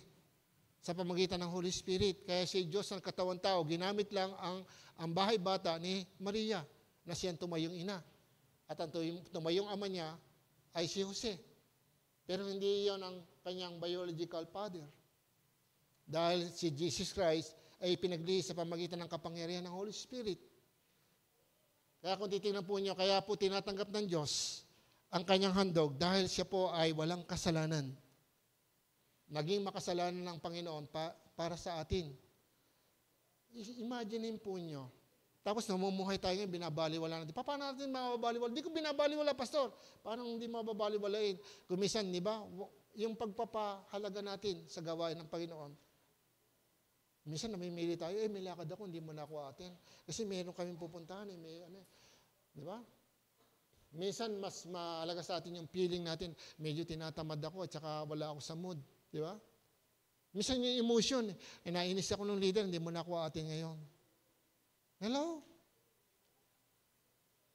sa pamagitan ng Holy Spirit. Kaya si Diyos ng katawan tao, ginamit lang ang bahay bata ni Maria na siyang tumayong ina. At ang tumayong ama niya ay si Jose. Pero hindi iyon ang kanyang biological father. Dahil si Jesus Christ ay pinaglihi sa pamagitan ng kapangyarihan ng Holy Spirit. Kaya kung titingnan po niyo, kaya po tinatanggap ng Diyos ang kanyang handog dahil siya po ay walang kasalanan. Naging makasalanan ng Panginoon para sa atin. Imagine po niyo. Tapos namumuhay tayo ngayon, binabaliwala natin. Paano natin mababaliwala? Hindi ko binabaliwala, Pastor. Paano hindi mababaliwalain? Kumisan, di ba? Yung pagpapahalaga natin sa gawain ng Panginoon. Minsan namimili tayo, may lakad ako, hindi mo na ako atin. Kasi meron kaming pupuntahan, di ba? Minsan mas mahalaga sa atin yung feeling natin, medyo tinatamad ako at saka wala ako sa mood, di ba? Minsan yung emotion, nainis ako ng leader, hindi mo na ako atin ngayon. Hello?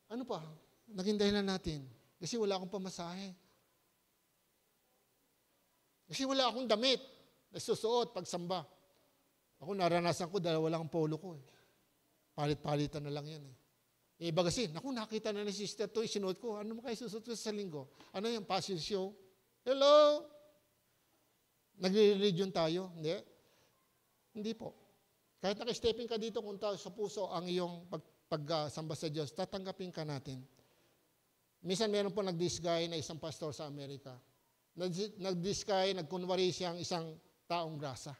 Ano pa? Naging dahilan natin. Kasi wala akong pamasahe. Kasi wala akong damit na susuot pagsamba. Ako naranasan ko, dahil wala akong polo ko. Palit-palitan na lang yan. Iba kasi, nakita na ni sister to, sinuot ko. Ano mo kayo susuot ko sa linggo? Ano yung passion show? Hello? Nagre-religion tayo? Hindi? Hindi po. Kahit naka-stepping ka dito, kung sa puso ang iyong pagsamba sa Diyos, tatanggapin ka natin. Minsan meron po nag-disguise na isang pastor sa Amerika. Nag-disguise, nagkunwari siyang isang taong grasa.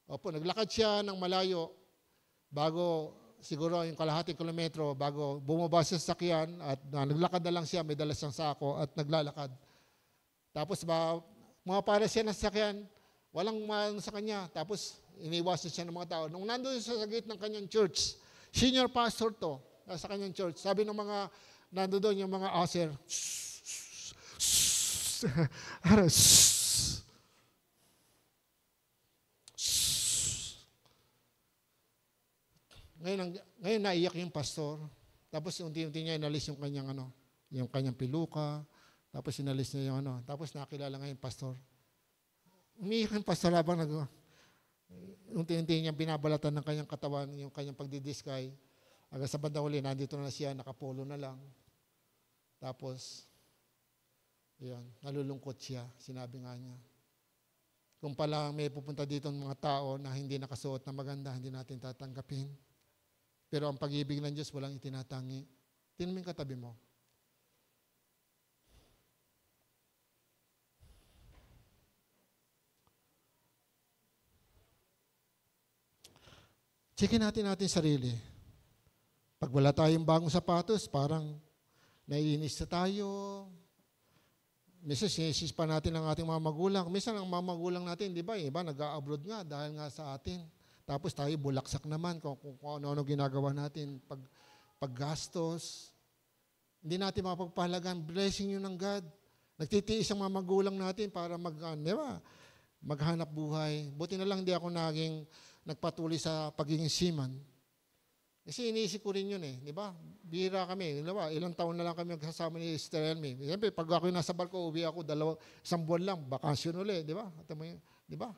Opo, naglakad siya ng malayo bago siguro yung kalahating kilometro bago bumaba sa sasakyan at naglakad na lang siya, may dala siyang sako at naglalakad. Tapos mga para siya ng sasakyan, walang maano sa kanya. Tapos iniwasan siya ng mga tao. Nung nandoon sa gate ng kanyang church, senior pastor to, sa kanyang church, sabi ng mga nandoon yung mga usher, Ngayon naiyak yung pastor. Tapos unti-unti niya inalis yung kanyang piluka. Tapos inalis niya yung Tapos nakilala ngayon pastor. Umiyak yung pastor habang unti-unti niya binabalatan ng kanyang katawan, yung kanyang pagdidiskay. Hanggang sa bandang huli, nandito na siya, nakapolo na lang. Tapos, yun, nalulungkot siya. Sinabi nga niya. Kung pala may pupunta dito ng mga tao na hindi nakasuot na maganda, hindi natin tatanggapin. Pero ang pag-ibig ng Diyos walang itinatangi. Tingnan mo yung katabi mo. Checkin natin sarili. Pag wala tayong bagong sapatos, parang naiinis na tayo. Minsan sinisisi pa natin ang ating mga magulang. Minsan ang mga magulang natin, di ba, iba nag-a-abroad nga dahil nga sa atin. Tapos tayo bulaksak naman kung ano-ano ginagawa natin, paggastos. Hindi natin mapagpahalagan, blessing yun ng God. Nagtitiis ang mga magulang natin para maghanap buhay. Buti na lang di ako nagpatuloy sa pagiging seaman. Kasi iniisip ko rin yun di ba? Bihira kami, ilang taon na lang kami magkasama ni Sister Elmi. Siyempre, pag ako nasa barko, uwi ako, isang buwan lang, bakasyon ulit, di ba? Di ba?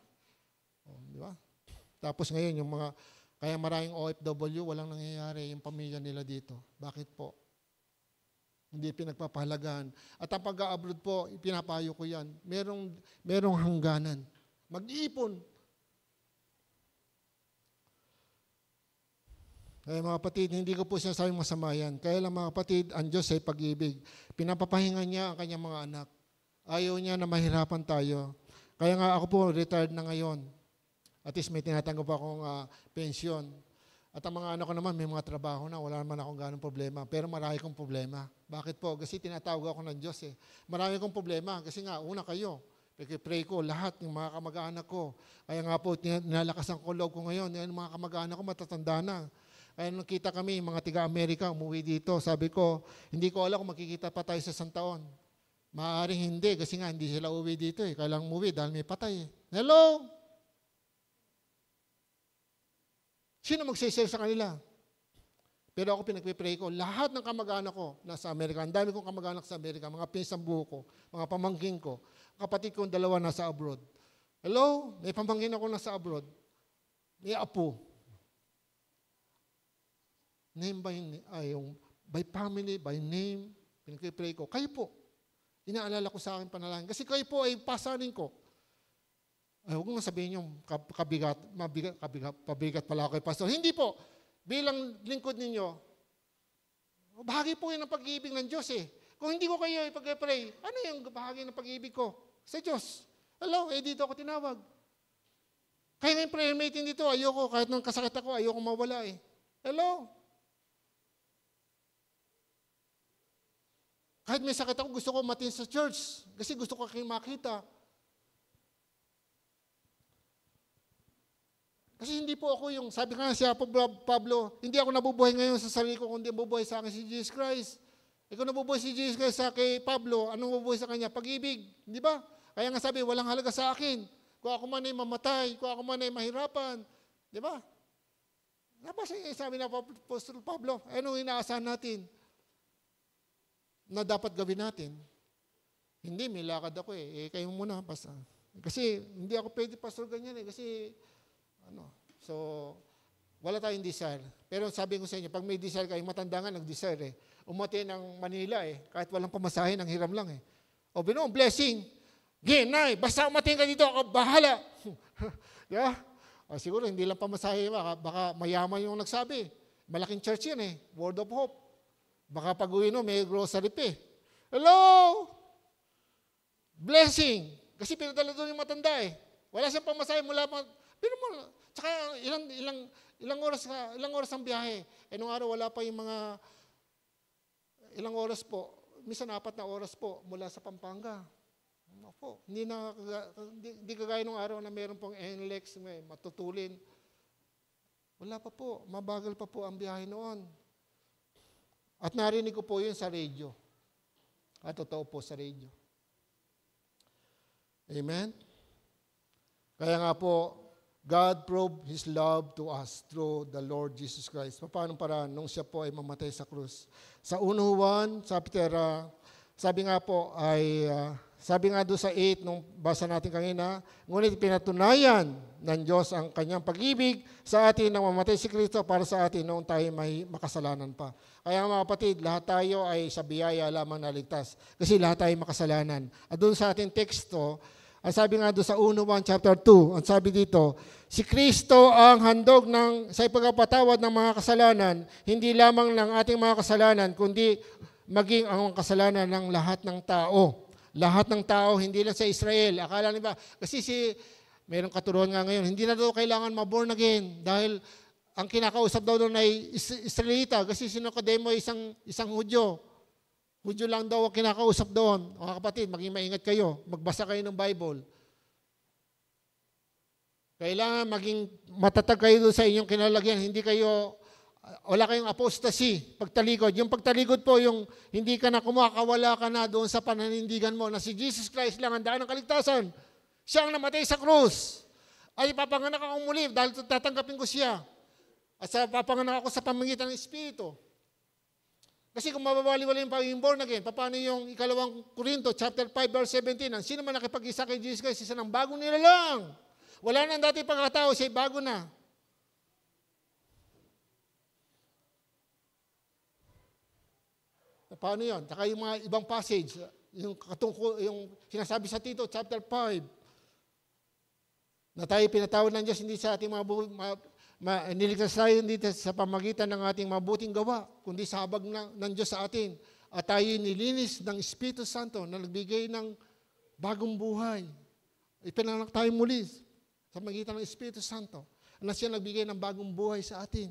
Di ba? Tapos ngayon, kaya maraming OFW, walang nangyayari yung pamilya nila dito. Bakit po? Hindi pinagpapahalagaan. At ang pag-abroad po, pinapayo ko yan. Merong hangganan. Mag-iipon. Kaya mga kapatid, hindi ko po sinasabing masama yan. Kaya lang mga kapatid, ang Diyos ay pag-ibig. Pinapapahinga niya ang kanyang mga anak. Ayaw niya na mahirapan tayo. Kaya nga ako po, retired na ngayon. At least may tinatanggap akong pensyon. At ang mga anak ko naman, may mga trabaho na, wala naman akong ganong problema. Pero marami kong problema. Bakit po? Kasi tinatawag ako ng Diyos eh. Marami kong problema. Kasi nga, una kayo. Pray ko, lahat ng mga kamag-anak ko. Kaya nga po, nilalakasan ko loob ko ngayon. Yung mga kamag-anak ko, matatanda na. Kaya nung kita kami, mga tiga-Amerika, umuwi dito. Sabi ko, hindi ko alam kung makikita pa tayo sa isang taon. Maaaring hindi, kasi nga, hindi sila uwi dito eh. Kailangang umuwi dahil may patay eh. Hello? Sino magsisave sa kanila? Pero ako pinagpipray ko, lahat ng kamag-anak ko nasa Amerika, ang dami kong kamag-anak sa Amerika, mga pinsang buho ko, mga pamangkin ko, kapatid kong dalawa nasa abroad. Hello? May pamangkin ako nasa abroad. May apo. Name by family, by name, pinagpipray ko. Kayo po, inaalala ko sa akin panalangin. Kasi kayo po ay pasanin ko. Ay, huwag mo sabihin yung pabigat pala ako kay pastor. Hindi po. Bilang lingkod ninyo, bahagi po yun ng pag-ibig ng Diyos eh. Kung hindi ko kayo ipag-pray, ano yung bahagi ng pag-ibig ko? Sa Diyos. Hello, dito ako tinawag. Kaya ngayon prayer meeting dito, ayoko, kahit nung kasakit ako, ayoko mawala eh. Hello? Kahit may sakit ako, gusto ko matin sa church. Kasi gusto ko kayong makita. Kasi hindi po ako yung, sabi nga si Pablo, hindi ako nabubuhay ngayon sa sarili ko, kundi nabubuhay sa akin si Jesus Christ. Ikaw nabubuhay si Jesus Christ sa kay Pablo, anong nabubuhay sa kanya? Pag-ibig, di ba? Kaya nga sabi, walang halaga sa akin. Kung ako man ay mamatay, kung ako man ay mahirapan, di ba? Sabi na Apostol Pablo, anong inaasahan natin na dapat gawin natin? Hindi, may lakad ako eh. Kayo muna, basta. Kasi hindi ako pwede pastor ganyan eh. Kasi so, wala tayong desire. Pero sabi ko sa inyo, pag may desire kayo, matanda nga nag-desire eh. Umati ng Manila eh, kahit walang pamasahin, ang hiram lang eh. O binuong blessing, Nay, basta umating ka dito, ako bahala. Yeah? O siguro hindi lang pamasahin, baka mayaman yung nagsabi. Malaking church yan eh, Word of Hope. Baka pag-uwi no, may grocery pa eh. Hello? Blessing. Kasi pinadala doon yung matanda eh. Wala siyang pamasahin mula pa. Pero tsaka ilang oras ang biyahe. Nung araw wala pa yung mga ilang oras po. Minsan 4 na oras po mula sa Pampanga. Opo, hindi kagaya nung araw na meron pong NLEX, matutulin. Wala pa po, mabagal pa po ang biyahe noon. At narinig ko po yun sa radio. At totoo po sa radio. Amen? Kaya nga po, God proved His love to us through the Lord Jesus Christ. Paano paraan nung siya po ay mamatay sa krus? Sa 1 Juan, sabi nga po ay, sabi nga doon sa 8, nung basa natin kanina, ngunit pinatunayan ng Diyos ang kanyang pag-ibig sa atin nang mamatay si Kristo para sa atin noong tayo may makasalanan pa. Kaya mga kapatid, lahat tayo ay sa biyaya lamang naligtas. Kasi lahat tayo makasalanan. At doon sa ating teksto, ang sabi nga doon sa 1 Juan chapter 2, ang sabi dito, si Kristo ang handog sa ipagpapatawad ng mga kasalanan, hindi lamang ng ating mga kasalanan, kundi maging ang kasalanan ng lahat ng tao. Lahat ng tao, hindi lang sa Israel. Akala niyo ba? Kasi mayroong katuruan nga ngayon, hindi na daw kailangan ma-born again dahil ang kinakausap daw doon ay Israelita kasi si Nicodemo ay isang Hudyo. Hudyo lang daw ang kinakausap doon. Mga kapatid, maging maingat kayo. Magbasa kayo ng Bible. Kailangan maging matatag kayo doon sa inyong kinalagyan. Hindi kayo, wala kayong apostasy, pagtalikod. Yung pagtalikod po, yung hindi ka na kumakawala ka na doon sa pananindigan mo na si Jesus Christ lang ang daan ng kaligtasan. Siya ang namatay sa krus. Ay, papanganak akong muli dahil tatanggapin ko siya. At papanganak ako sa pamamagitan ng Espiritu. Kasi kung mababaliwala yung pagiging born again, paano yung 2 Corinto, chapter 5, verse 17, ang sino man nakipag-isa kay Jesus Christ, isa ng bagong nilalang. Wala nang dati pagkatao, siya'y bago na. Paano yun? Saka yung mga ibang passage, yung sinasabi sa Tito, chapter 5, na tayo pinatawad ng Diyos, hindi sa ating niligtas tayo hindi sa pamagitan ng ating mabuting gawa, kundi sa habag ng Diyos sa atin. At tayo nilinis ng Espiritu Santo na nagbigay ng bagong buhay. Ipinanak tayo muli sa pamagitan ng Espiritu Santo na siya nagbigay ng bagong buhay sa atin.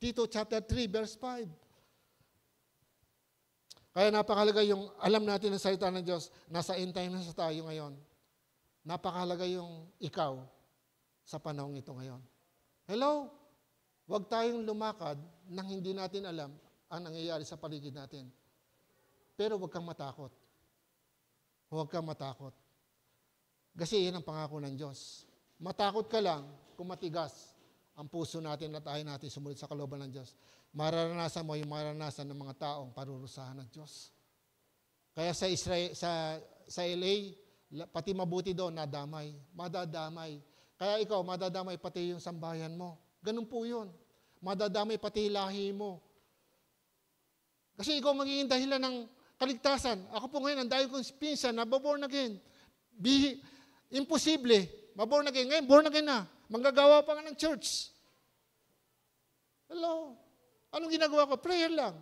Tito chapter 3, verse 5. Kaya napakahalaga yung alam natin ang salita ng Diyos, nasa end time na sa tayo ngayon. Napakahalaga yung ikaw sa panahong ito ngayon. Hello? Huwag tayong lumakad nang hindi natin alam ang nangyayari sa paligid natin. Pero huwag kang matakot. Huwag kang matakot. Kasi yan ang pangako ng Diyos. Matakot ka lang kung matigas ang puso natin at ayaw natin sumunod sa kalooban ng Diyos. Mararanasan mo yung mararanasan ng mga taong parurusahan ng Diyos. Kaya sa Israel, sa LA, pati mabuti doon, nadamay. Madadamay. Kaya ikaw, madadamay pati yung sambayan mo. Ganun po yun. Madadamay pati lahi mo. Kasi ikaw magiging dahilan ng kaligtasan. Ako po ngayon, ang dahil kong pinsan na born again. Imposible. Maborn again. Ngayon, born again na. Manggagawa pa nga ng church. Hello? Anong ginagawa ko? Prayer lang.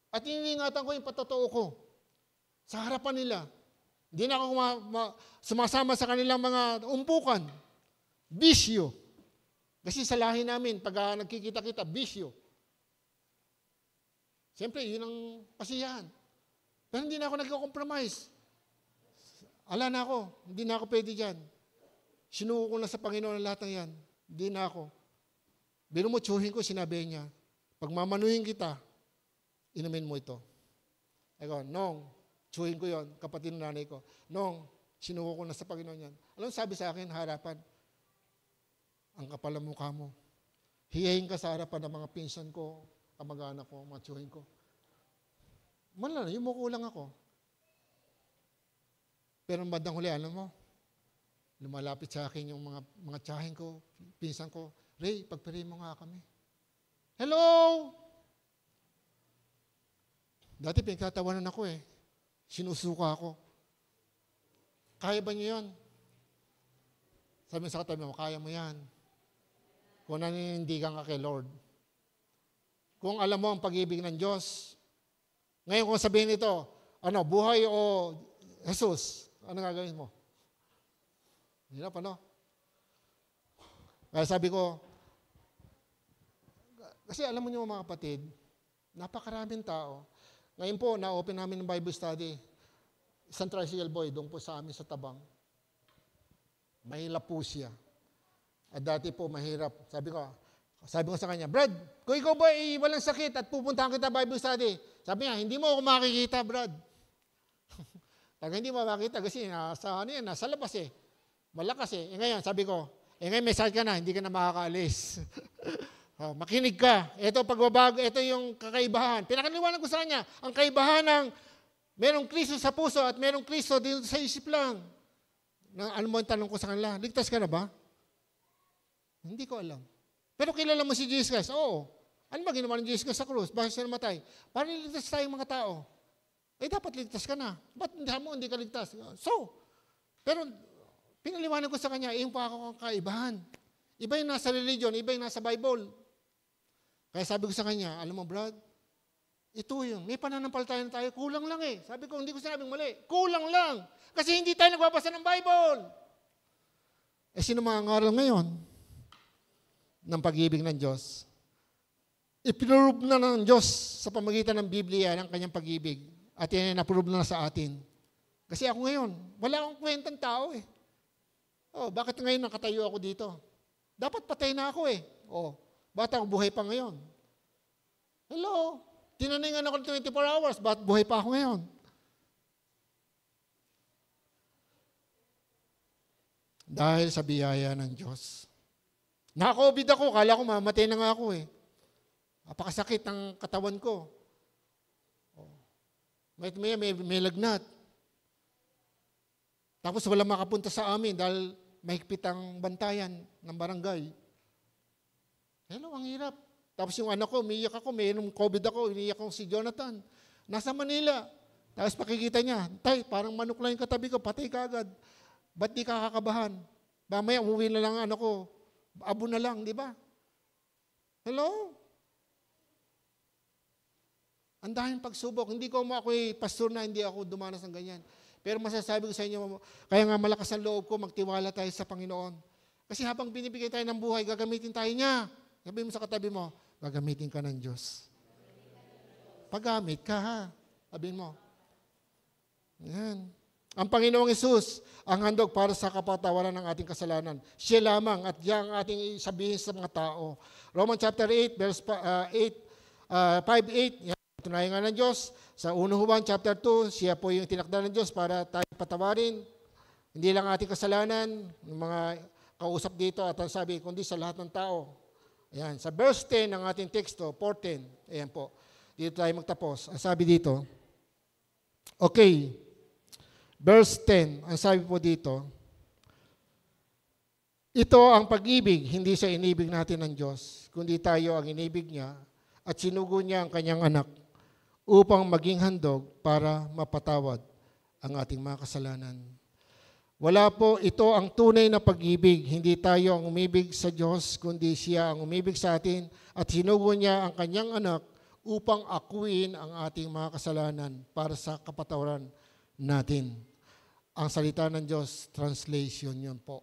At iniingatan ko yung patotoo ko. Sa harapan nila. Hindi na ako sumasama sa kanilang mga umpukan. Bisyo. Kasi sa lahi namin, pag nagkikita-kita, bisyo. Siyempre, yun ang pasiyahan. Pero hindi na ako nagko-compromise. Ala na ako. Hindi na ako pwede dyan. Sinuko ko na sa Panginoon ang lahat ng yan. Hindi na ako. Binumutsuhin ko, sinabi niya, pag mamanuhin kita, inumin mo ito. Eko, Nong, tsuhin ko yon, kapatid ng nanay ko. Nong, sinuko ko na sa Panginoon yan. Alam sabi sa akin, harapan, ang kapal ng mukha mo. Hiyahin ka sa harapan ng mga pinsan ko, kamag-anak ko, mga tsuhin ko. Malala, yumuko lang ako. Pero bandang huli, alam mo, lumalapit sa akin yung mga tsahin ko, pinsan ko, Ray, pagpiri mo nga kami. Hello! Dati pinagtatawanan ako eh. Sinusuka ako. Kaya ba niyo yun? Sabi sa katabi mo, kaya mo yan. Kung naninindigan ka kay Lord. Kung alam mo ang pag-ibig ng Diyos. Ngayon kung sabihin ito, buhay o Jesus, ano gagawin mo? Hirap, Kaya sabi ko, kasi alam mo niyo mga kapatid, napakaraming tao. Ngayon po, na-open namin ng Bible study. Isang tricycle boy, doon po sa amin sa Tabang. Mahirap po siya. At dati po, mahirap. Sabi ko sa kanya, Brad, kung ikaw ba walang sakit at pupuntahan kita Bible study, sabi niya, hindi mo ako makikita, Brad. Taga hindi mo makikita kasi nasa labas eh. Malakas eh. Ngayon, sabi ko, ngayon may sakit ka na, hindi ka na makakaalis. Makinig ka. Ito pagbabago, ito yung kakaibahan. Pinakaliwanag ko sa kanya, ang kaibahan ng merong Kristo sa puso at merong Kristo dito sa isip lang. Ano mo ang tanong ko sa kanila? Ligtas ka na ba? Hindi ko alam. Pero kilala mo si Jesus Christ? Oo. Ano ba ginawa ng Jesus Christ sa krus? Bakit siya namatay? Para ligtas tayong mga tao. Dapat ligtas ka na. Ba't hindi ka ligtas? Pero pinaliwanag ko sa kanya, yung pakakaibahan. Iba yung nasa religion, iba yung nasa Bible. Kaya sabi ko sa kanya, alam mo Brad, ito yung, may pananampalataya tayo, kulang lang eh. Sabi ko, hindi ko sinabing mali, kulang lang. Kasi hindi tayo nagbabasa ng Bible. Sino mga ngaral ngayon ng pag-ibig ng Diyos? Ipinurove na ng Diyos sa pamagitan ng Biblia ng kanyang pag-ibig. At yan ay napurove na sa atin. Kasi ako ngayon, wala akong kwentang tao eh. Bakit ngayon nakatayo ako dito? Dapat patay na ako eh. Ba't ako buhay pa ngayon? Hello? Tinaningan ako 24 hours, ba't buhay pa ako ngayon? Dahil sa biyaya ng Diyos. Naka-COVID ako, kala ko mamatay na nga ako eh. Napakasakit ng katawan ko. May lagnat. Tapos wala makapunta sa amin dahil mahigpit ang bantayan ng barangay. Hello, ang hirap. Tapos yung anak ko, umiiyak ako, mayroong COVID ako, iniiyak ko si Jonathan. Nasa Manila. Tapos pakikita niya, tay, parang manok lang yung katabi ko, patay ka agad. Ba't di ka kakabahan? Mamaya umuwi na lang anak ko, abo na lang, di ba? Hello? Ang daming pagsubok. Hindi ko ako'y pastor na, hindi ako dumanas ng ganyan. Pero masasabi ko sa inyo, kaya nga malakas ang loob ko, magtiwala tayo sa Panginoon. Kasi habang binibigay tayo ng buhay, gagamitin tayo niya. Sabi mo sa katabi mo, gagamitin ka ng Diyos. Paggamit ka ha. Sabihin mo. Yan. Ang Panginoong Hesus ang handog para sa kapatawaran ng ating kasalanan. Siya lamang at yan ang ating sabihin sa mga tao. Romans chapter 8, verse 5:8. Yan, tunayan nga ng Diyos. Sa 1 Juan chapter 2, siya po yung tinakda ng Diyos para tayo patawarin. Hindi lang ating kasalanan, yung mga kausap dito at ang sabi, kundi sa lahat ng tao. Ayan. Sa verse 10 ng ating teksto, 4:10. Ayan po. Dito tayo magtapos. Ang sabi dito, okay. Verse 10, ang sabi po dito, ito ang pag-ibig, hindi siya inibig natin ng Diyos, kundi tayo ang inibig niya at sinugo niya ang kanyang anak upang maging handog para mapatawad ang ating mga kasalanan. Wala po ito ang tunay na pag-ibig, hindi tayo ang umibig sa Diyos, kundi siya ang umibig sa atin at sinugo niya ang kanyang anak upang akuin ang ating mga kasalanan para sa kapatawaran natin. Ang salita ng Diyos, translation yun po.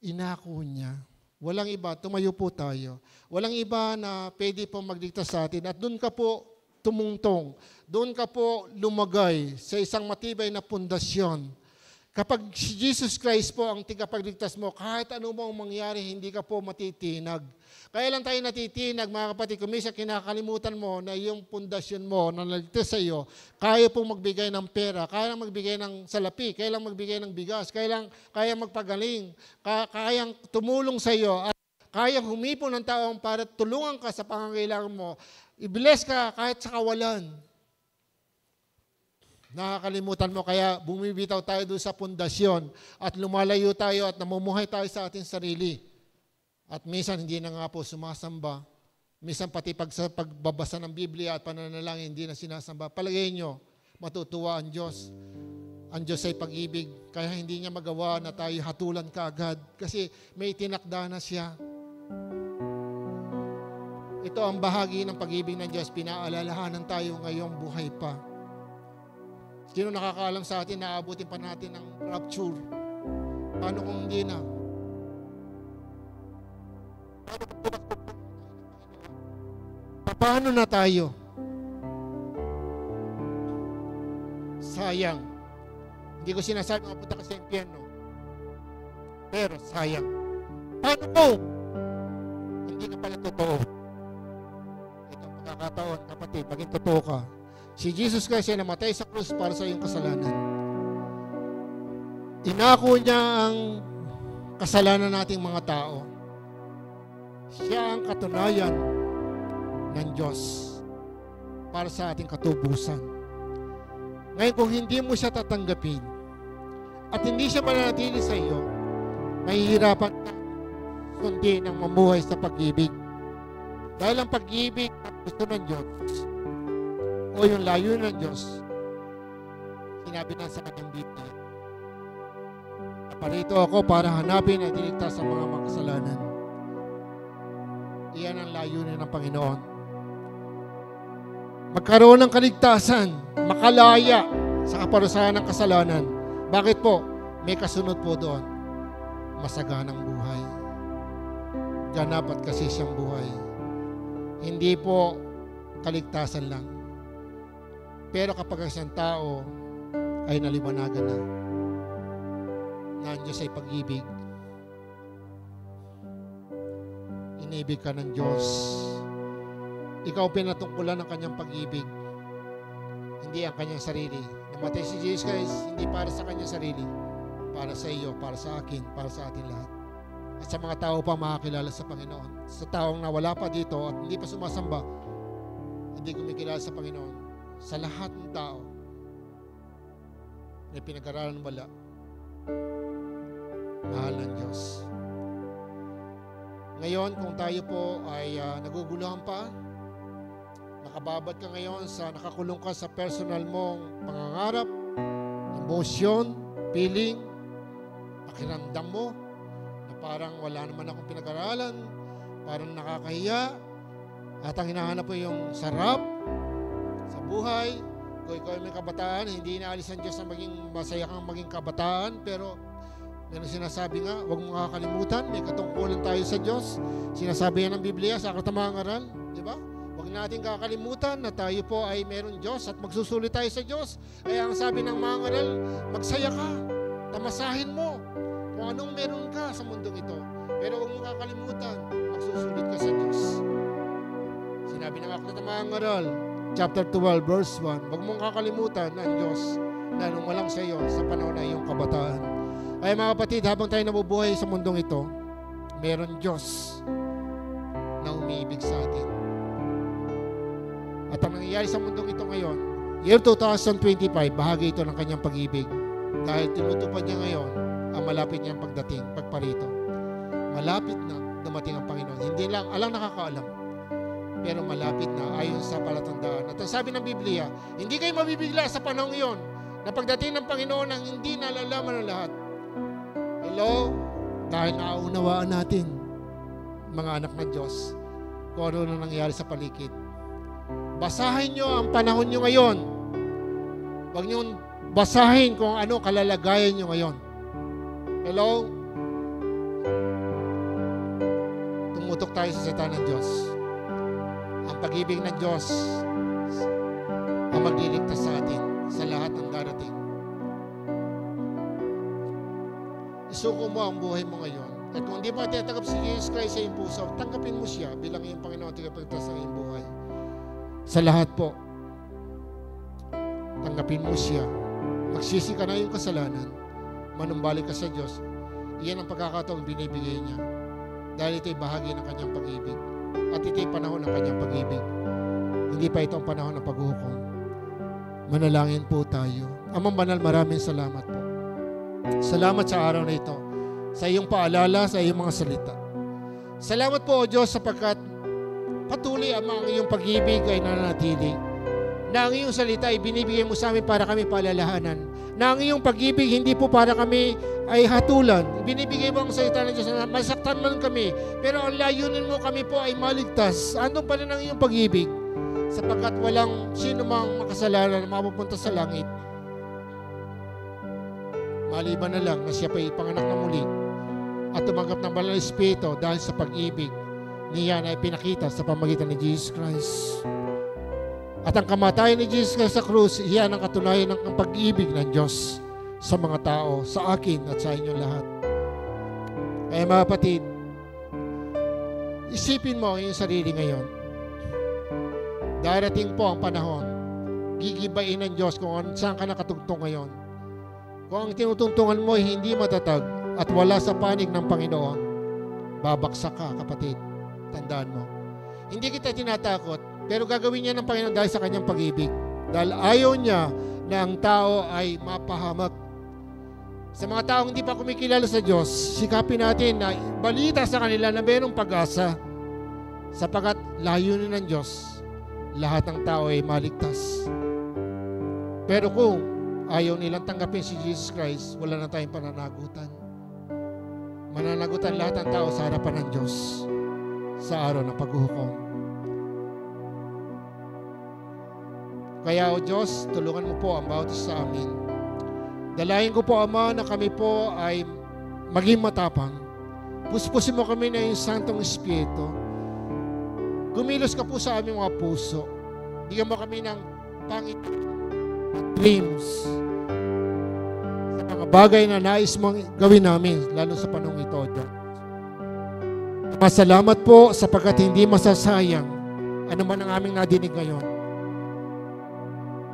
Inako niya. Walang iba, tumayo po tayo. Walang iba na pwede po magligtas sa atin. At doon ka po tumungtong. Doon ka po lumagay sa isang matibay na pundasyon. Kapag si Jesus Christ po ang tigapagligtas mo, kahit ano mo mangyari, hindi ka po matitinag. Kaya lang tayo natitinag, mga kapatid, kung minsan kinakalimutan mo na yung pundasyon mo na naligtas sa iyo, kaya pong magbigay ng pera, kaya lang magbigay ng salapi, kaya lang magbigay ng bigas, kaya magpagaling, kayang tumulong sa iyo, at kayang humipon ng taong para tulungan ka sa pangangailangan mo. I-bless ka kahit sa kawalan. Nakakalimutan mo, kaya bumibitaw tayo doon sa pundasyon at lumalayo tayo at namumuhay tayo sa ating sarili. At minsan hindi na nga po sumasamba. Minsan pati pagbabasa ng Biblia at pananalangin hindi na sinasamba. Palagay nyo, matutuwa ang Diyos. Ang Diyos ay pag-ibig, kaya hindi niya magawa na tayo hatulan kaagad kasi may tinakda na siya. Ito ang bahagi ng pag-ibig ng Diyos, pinaalalahanan tayo ngayong buhay pa. Sino nakakaalam sa atin na aabutin pa natin ng rapture? Paano kung hindi na? Paano na tayo? Sayang. Hindi ko sinasabi mapunta ka sa impyerno. Pero sayang. Paano mo? Hindi ka pala totoo. Ito ang pagkakataon, kapatid, maging totoo ka. Si Jesus Christ ay namatay sa krus para sa iyong kasalanan. Inako niya ang kasalanan nating mga tao. Siya ang katunayan ng Diyos para sa ating katubusan. Ngayon, kung hindi mo siya tatanggapin at hindi siya mananatili sa iyo, mahihirapan ka kundi ng mamuhay sa pag-ibig. Dahil ang pag-ibig at gusto ng Diyos o yung layo ng Diyos, sinabi na sa kanyang Biblia, naparito ako para hanapin at iligtas ang mga makasalanan. Iyan ang layunin ng Panginoon. Magkaroon ng kaligtasan, makalaya sa kaparusahan ng kasalanan. Bakit po? May kasunod po doon. Masaganang buhay. Ganap at kasisyang buhay. Hindi po kaligtasan lang. Pero kapag ang isang tao ay naliwanagan na ang Diyos ay pag-ibig, inibig ka ng Diyos, ikaw pinatungkulan ng kanyang pag-ibig, hindi ang kanyang sarili. Namatay si Jesus Christ, hindi para sa kanyang sarili, para sa iyo, para sa akin, para sa atin lahat. At sa mga tao pa makakilala sa Panginoon. Sa taong nawala pa dito at hindi pa sumasamba, hindi kumikilala sa Panginoon. Sa lahat ng tao, may pinag-aralan ng wala. Mahal ng Diyos. Ngayon, kung tayo po ay naguguluhan pa, nakababad ka ngayon nakakulong ka sa personal mong pangangarap, emosyon, feeling, pakiramdam mo, na parang wala naman akong pinag-aralan, parang nakakahiya, at ang hinahanap po yung sarap sa buhay. Kung ikaw ay may kabataan, hindi inaalis ang Diyos na maging masaya kang maging kabataan, pero Meron sinasabi nga, huwag mo kakalimutan, may katungkulan tayo sa Diyos. Sinasabi yan ng Biblia sa Aklat ng Mga Ngaral, di ba? Huwag natin kakalimutan na tayo po ay meron Diyos at magsusulit tayo sa Diyos. Kaya ang sabi ng Mga Ngaral, magsaya ka, tamasahin mo kung anong meron ka sa mundong ito. Pero huwag mo kakalimutan, magsusulit ka sa Diyos. Sinabi ng Aklat ng Mga Ngaral, chapter 12, verse 1, huwag mong kakalimutan ng Diyos na nung walang sa iyo sa panahon na iyong kabataan. Ay mga kapatid, habang tayo nabubuhay sa mundong ito, meron Diyos na umiibig sa atin. At ang nangyayari sa mundong ito ngayon, year 2025, bahagi ito ng kanyang pag-ibig. Dahil tinutupad niya ngayon ang malapit niyang pagdating, pagparito. Malapit na dumating ang Panginoon. Hindi lang, alang nakakaalam, pero malapit na ayon sa palatandaan. At ang sabi ng Biblia, hindi kayo mabibigla sa panahong iyon na pagdating ng Panginoon ang hindi nalalaman ng lahat. Hello? Dahil nauunawaan natin, mga anak ng Diyos, kung ano na nangyari sa paligid. Basahin nyo ang panahon nyo ngayon. Huwag nyo basahin kung ano kalalagayan nyo ngayon. Hello? Tumutok tayo sa salita ng Diyos. Ang pag-ibig ng Diyos ang magliligtas sa atin sa lahat ng darating. Isuko mo ang buhay mo ngayon. At kung hindi pa tinatanggap si Jesus Christ sa iyong puso, tanggapin mo siya bilang iyong Panginoon at tagapagligtas sa iyong buhay. Sa lahat po, tanggapin mo siya. Magsisi ka na iyong kasalanan. Manumbalik ka sa Diyos. Iyan ang pagkakataong binibigay niya. Dahil ito'y bahagi ng kanyang pag-ibig. At ito'y panahon ng kanyang pag-ibig. Hindi pa ito ang panahon ng paghuhukom. Manalangin po tayo. Amang Banal, maraming salamat po. Salamat sa araw na ito, sa iyong paalala, sa iyong mga salita. Salamat po, O Diyos, sapagkat patuloy ang iyong pag-ibig ay nananatili. Na ang iyong salita ay binibigay mo sa amin para kami paalalahanan. Na ang iyong pag-ibig hindi po para kami ay hatulan. Binibigay mo ang salita ng Diyos na masaktan man kami, pero ang layunin mo kami po ay maligtas. Andun pala ng iyong pag-ibig, sapagkat walang sino mang makasalanan na mapupunta sa langit. Maliban na lang na siya pa ipanganak na muli at tumanggap ng Banal na Espiritu dahil sa pag-ibig niya na ipinakita sa pamagitan ni Jesus Christ. At ang kamatayan ni Jesus Christ sa krus, iyan ang katunayan ng pag-ibig ng Diyos sa mga tao, sa akin at sa inyong lahat. Kaya mga kapatid, isipin mo ang iyong sarili ngayon. Darating po ang panahon, gigibain ng Diyos kung saan ka nakatugtong ngayon. Kung ang tinutungtungan mo ay hindi matatag at wala sa panig ng Panginoon, babaksak ka, kapatid. Tandaan mo. Hindi kita tinatakot, pero gagawin niya ng Panginoon dahil sa kanyang pag-ibig. Dahil ayaw niya na ang tao ay mapahamak. Sa mga taong hindi pa kumikilala sa Diyos, sikapin natin na balita sa kanila na mayroong pag-asa. Sapagat layunin ng Diyos, lahat ng tao ay maligtas. Pero kung ayaw nilang tanggapin si Jesus Christ, wala na tayong pananagutan. Mananagutan lahat ng tao sa harapan ng Diyos sa araw ng paghuhukom. Kaya, O Diyos, tulungan mo po ang bawat isa sa amin. Dalayan ko po, Ama, na kami po ay maging matapang. Puspusin mo kami na yung Santong Espiritu. Kumilos ka po sa aming mga puso. Bigyan mo kami ng pangit dreams sa mga bagay na nais mong gawin namin, lalo sa panahong ito, Diyos. Masalamat po sapagkat hindi masasayang ano man ang aming nadinig ngayon.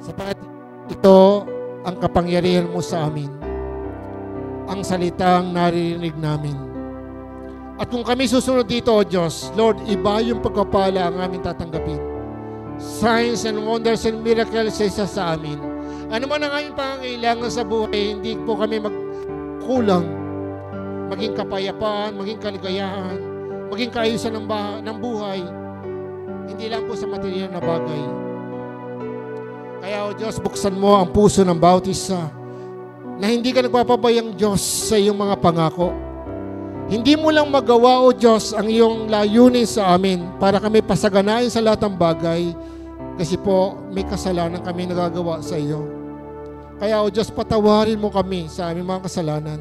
Sapagkat ito ang kapangyarihan mo sa amin, ang salitang naririnig namin. At kung kami susunod dito, O Diyos, Lord, iba yung pagpapala ang aming tatanggapin. Signs and wonders and miracles sa isa sa amin. Ano man ang aming pangangailangan sa buhay, hindi po kami magkulang. Maging kapayapaan, maging kaligayahan, maging kaayusan ng buhay. Hindi lang po sa material na bagay. Kaya, O Diyos, buksan mo ang puso ng bawat isa na hindi ka nagpapabayang Diyos sa iyong mga pangako. Hindi mo lang magawa, O Diyos, ang iyong layunin sa amin para kami pasaganain sa lahat ng bagay kasi po may kasalanan kami nagagawa sa iyo. Kaya, O Diyos, patawarin mo kami sa aming mga kasalanan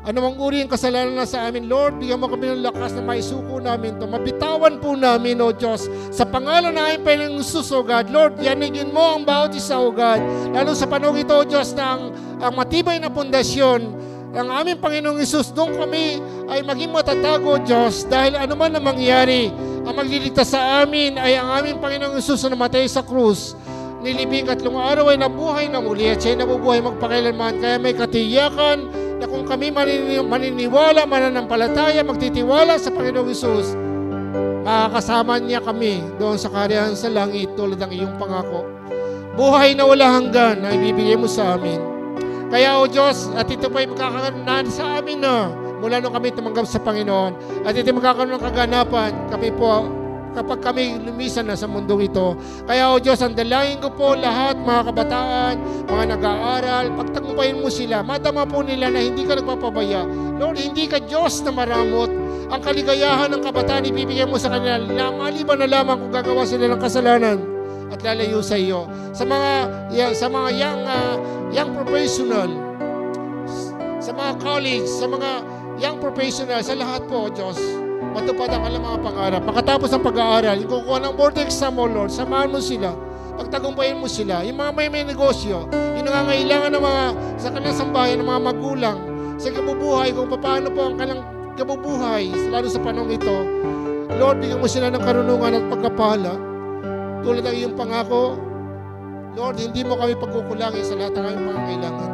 Anumang uri ang kasalanan na sa amin, Lord, bigyan mo kami ng lakas na maisuko namin to. Mabitawan po namin, O Diyos, sa pangalan na aming Panginoong Jesus, O God. Lord, yanigin mo ang bawat isa, O God. Lalo sa panahon ito, O Diyos, na ang matibay na pundasyon ng aming Panginoong Jesus, doon kami ay maging matatag, O Diyos, dahil anuman na mangyari, ang magliligtas sa amin ay ang aming Panginoong Jesus na namatay sa krus. Nilibing 3 araw ay nabuhay na muli at siya'y nabubuhay magpakailanman. Kaya may katiyakan na kung kami maniniwala, mananampalataya, magtitiwala sa Panginoong Hesus, makakasama niya kami doon sa kaharian sa langit tulad ng iyong pangako. Buhay na wala hanggan na ibibigay mo sa amin. Kaya o Diyos, at ito pa'y magkakaroon sa amin na mula nung kami tumanggap sa Panginoon, at ito magkakaroon ng kaganapan, kami po kapag kami lumisan na sa mundong ito. Kaya o Diyos, ang dalangin ko po lahat, mga kabataan, mga nag-aaral, pagtagumpayin mo sila. Madama po nila na hindi ka nagpapabaya. Lord, hindi ka Diyos na maramot. Ang kaligayahan ng kabataan ibibigay mo sa kanila. Maliban na lamang kung gagawa sila ng kasalanan at lalayo sa iyo. Sa mga young professional, sa mga college, sa mga young professional, sa lahat po, Diyos, matupad ang kanilang mga pangarap. Makatapos ang pag-aaral, yung kukuha ng board exam, O Lord, samahan mo sila, pagtagumpayin mo sila. Yung mga may negosyo, yung nangangailangan ng mga sa kanilang sambahay, ng mga magulang, sa kabubuhay, kung paano po ang kanilang kabubuhay, lalo sa panahon ito. Lord, bigyan mo sila ng karunungan at pagkapala. Tulad ng iyong pangako, Lord, hindi mo kami pagkukulangin sa lahat ng aming pangangailangan.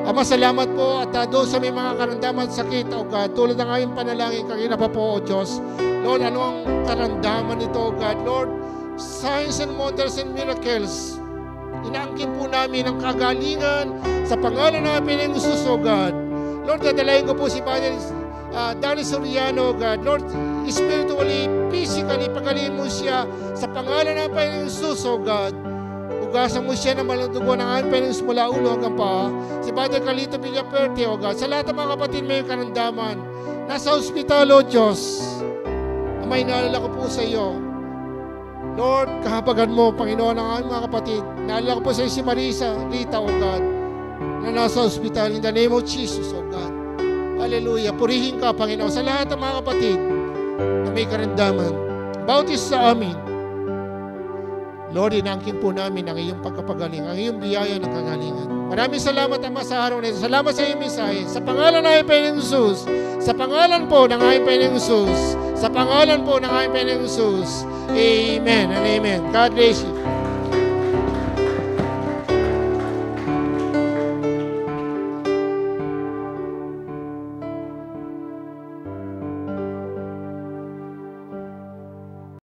Ama, salamat po at doon sa may mga karamdaman at sakit, O God, tulad ng aming panalangin kanina pa po, O Diyos. Lord, ano ang karamdaman nito, O God? Lord, signs and wonders and miracles. Inaangkin po namin ang kagalingan sa pangalan ng aming Jesus, O God. Lord, dadalayin ko po si Padre Danny Soriano, O God. Lord, spiritually, physically, pagalingin mo siya sa pangalan ng aming Jesus, O God. Ugasan mo siya ng malandugo ng aming Panginoon mula ulo hanggang paa. Si Padre Carlito Villaperte, O God. Sa lahat ng mga kapatid may karamdaman. Nasa ospital, O Diyos. Amay, naalala ko po sa iyo. Lord, kahabagan mo, Panginoon, ang aming mga kapatid. Naalala ko po sa iyo si Marisa, Rita, O God, na nasa ospital. In the name of Jesus, O God. Hallelujah. Purihin ka, Panginoon, sa lahat ng mga kapatid na may karamdaman. Bautis sa amin. Lord, inangkin po namin ang iyong pagkapagaling, ang iyong biyaya ng kagalingan. Maraming salamat, Ama, sa araw na ito. Salamat sa iyong mensahe. Sa pangalan ng aming Panginoong Jesus, sa pangalan po ng aming Panginoong Jesus, sa pangalan po ng aming Panginoong Jesus, Amen and Amen. God bless you.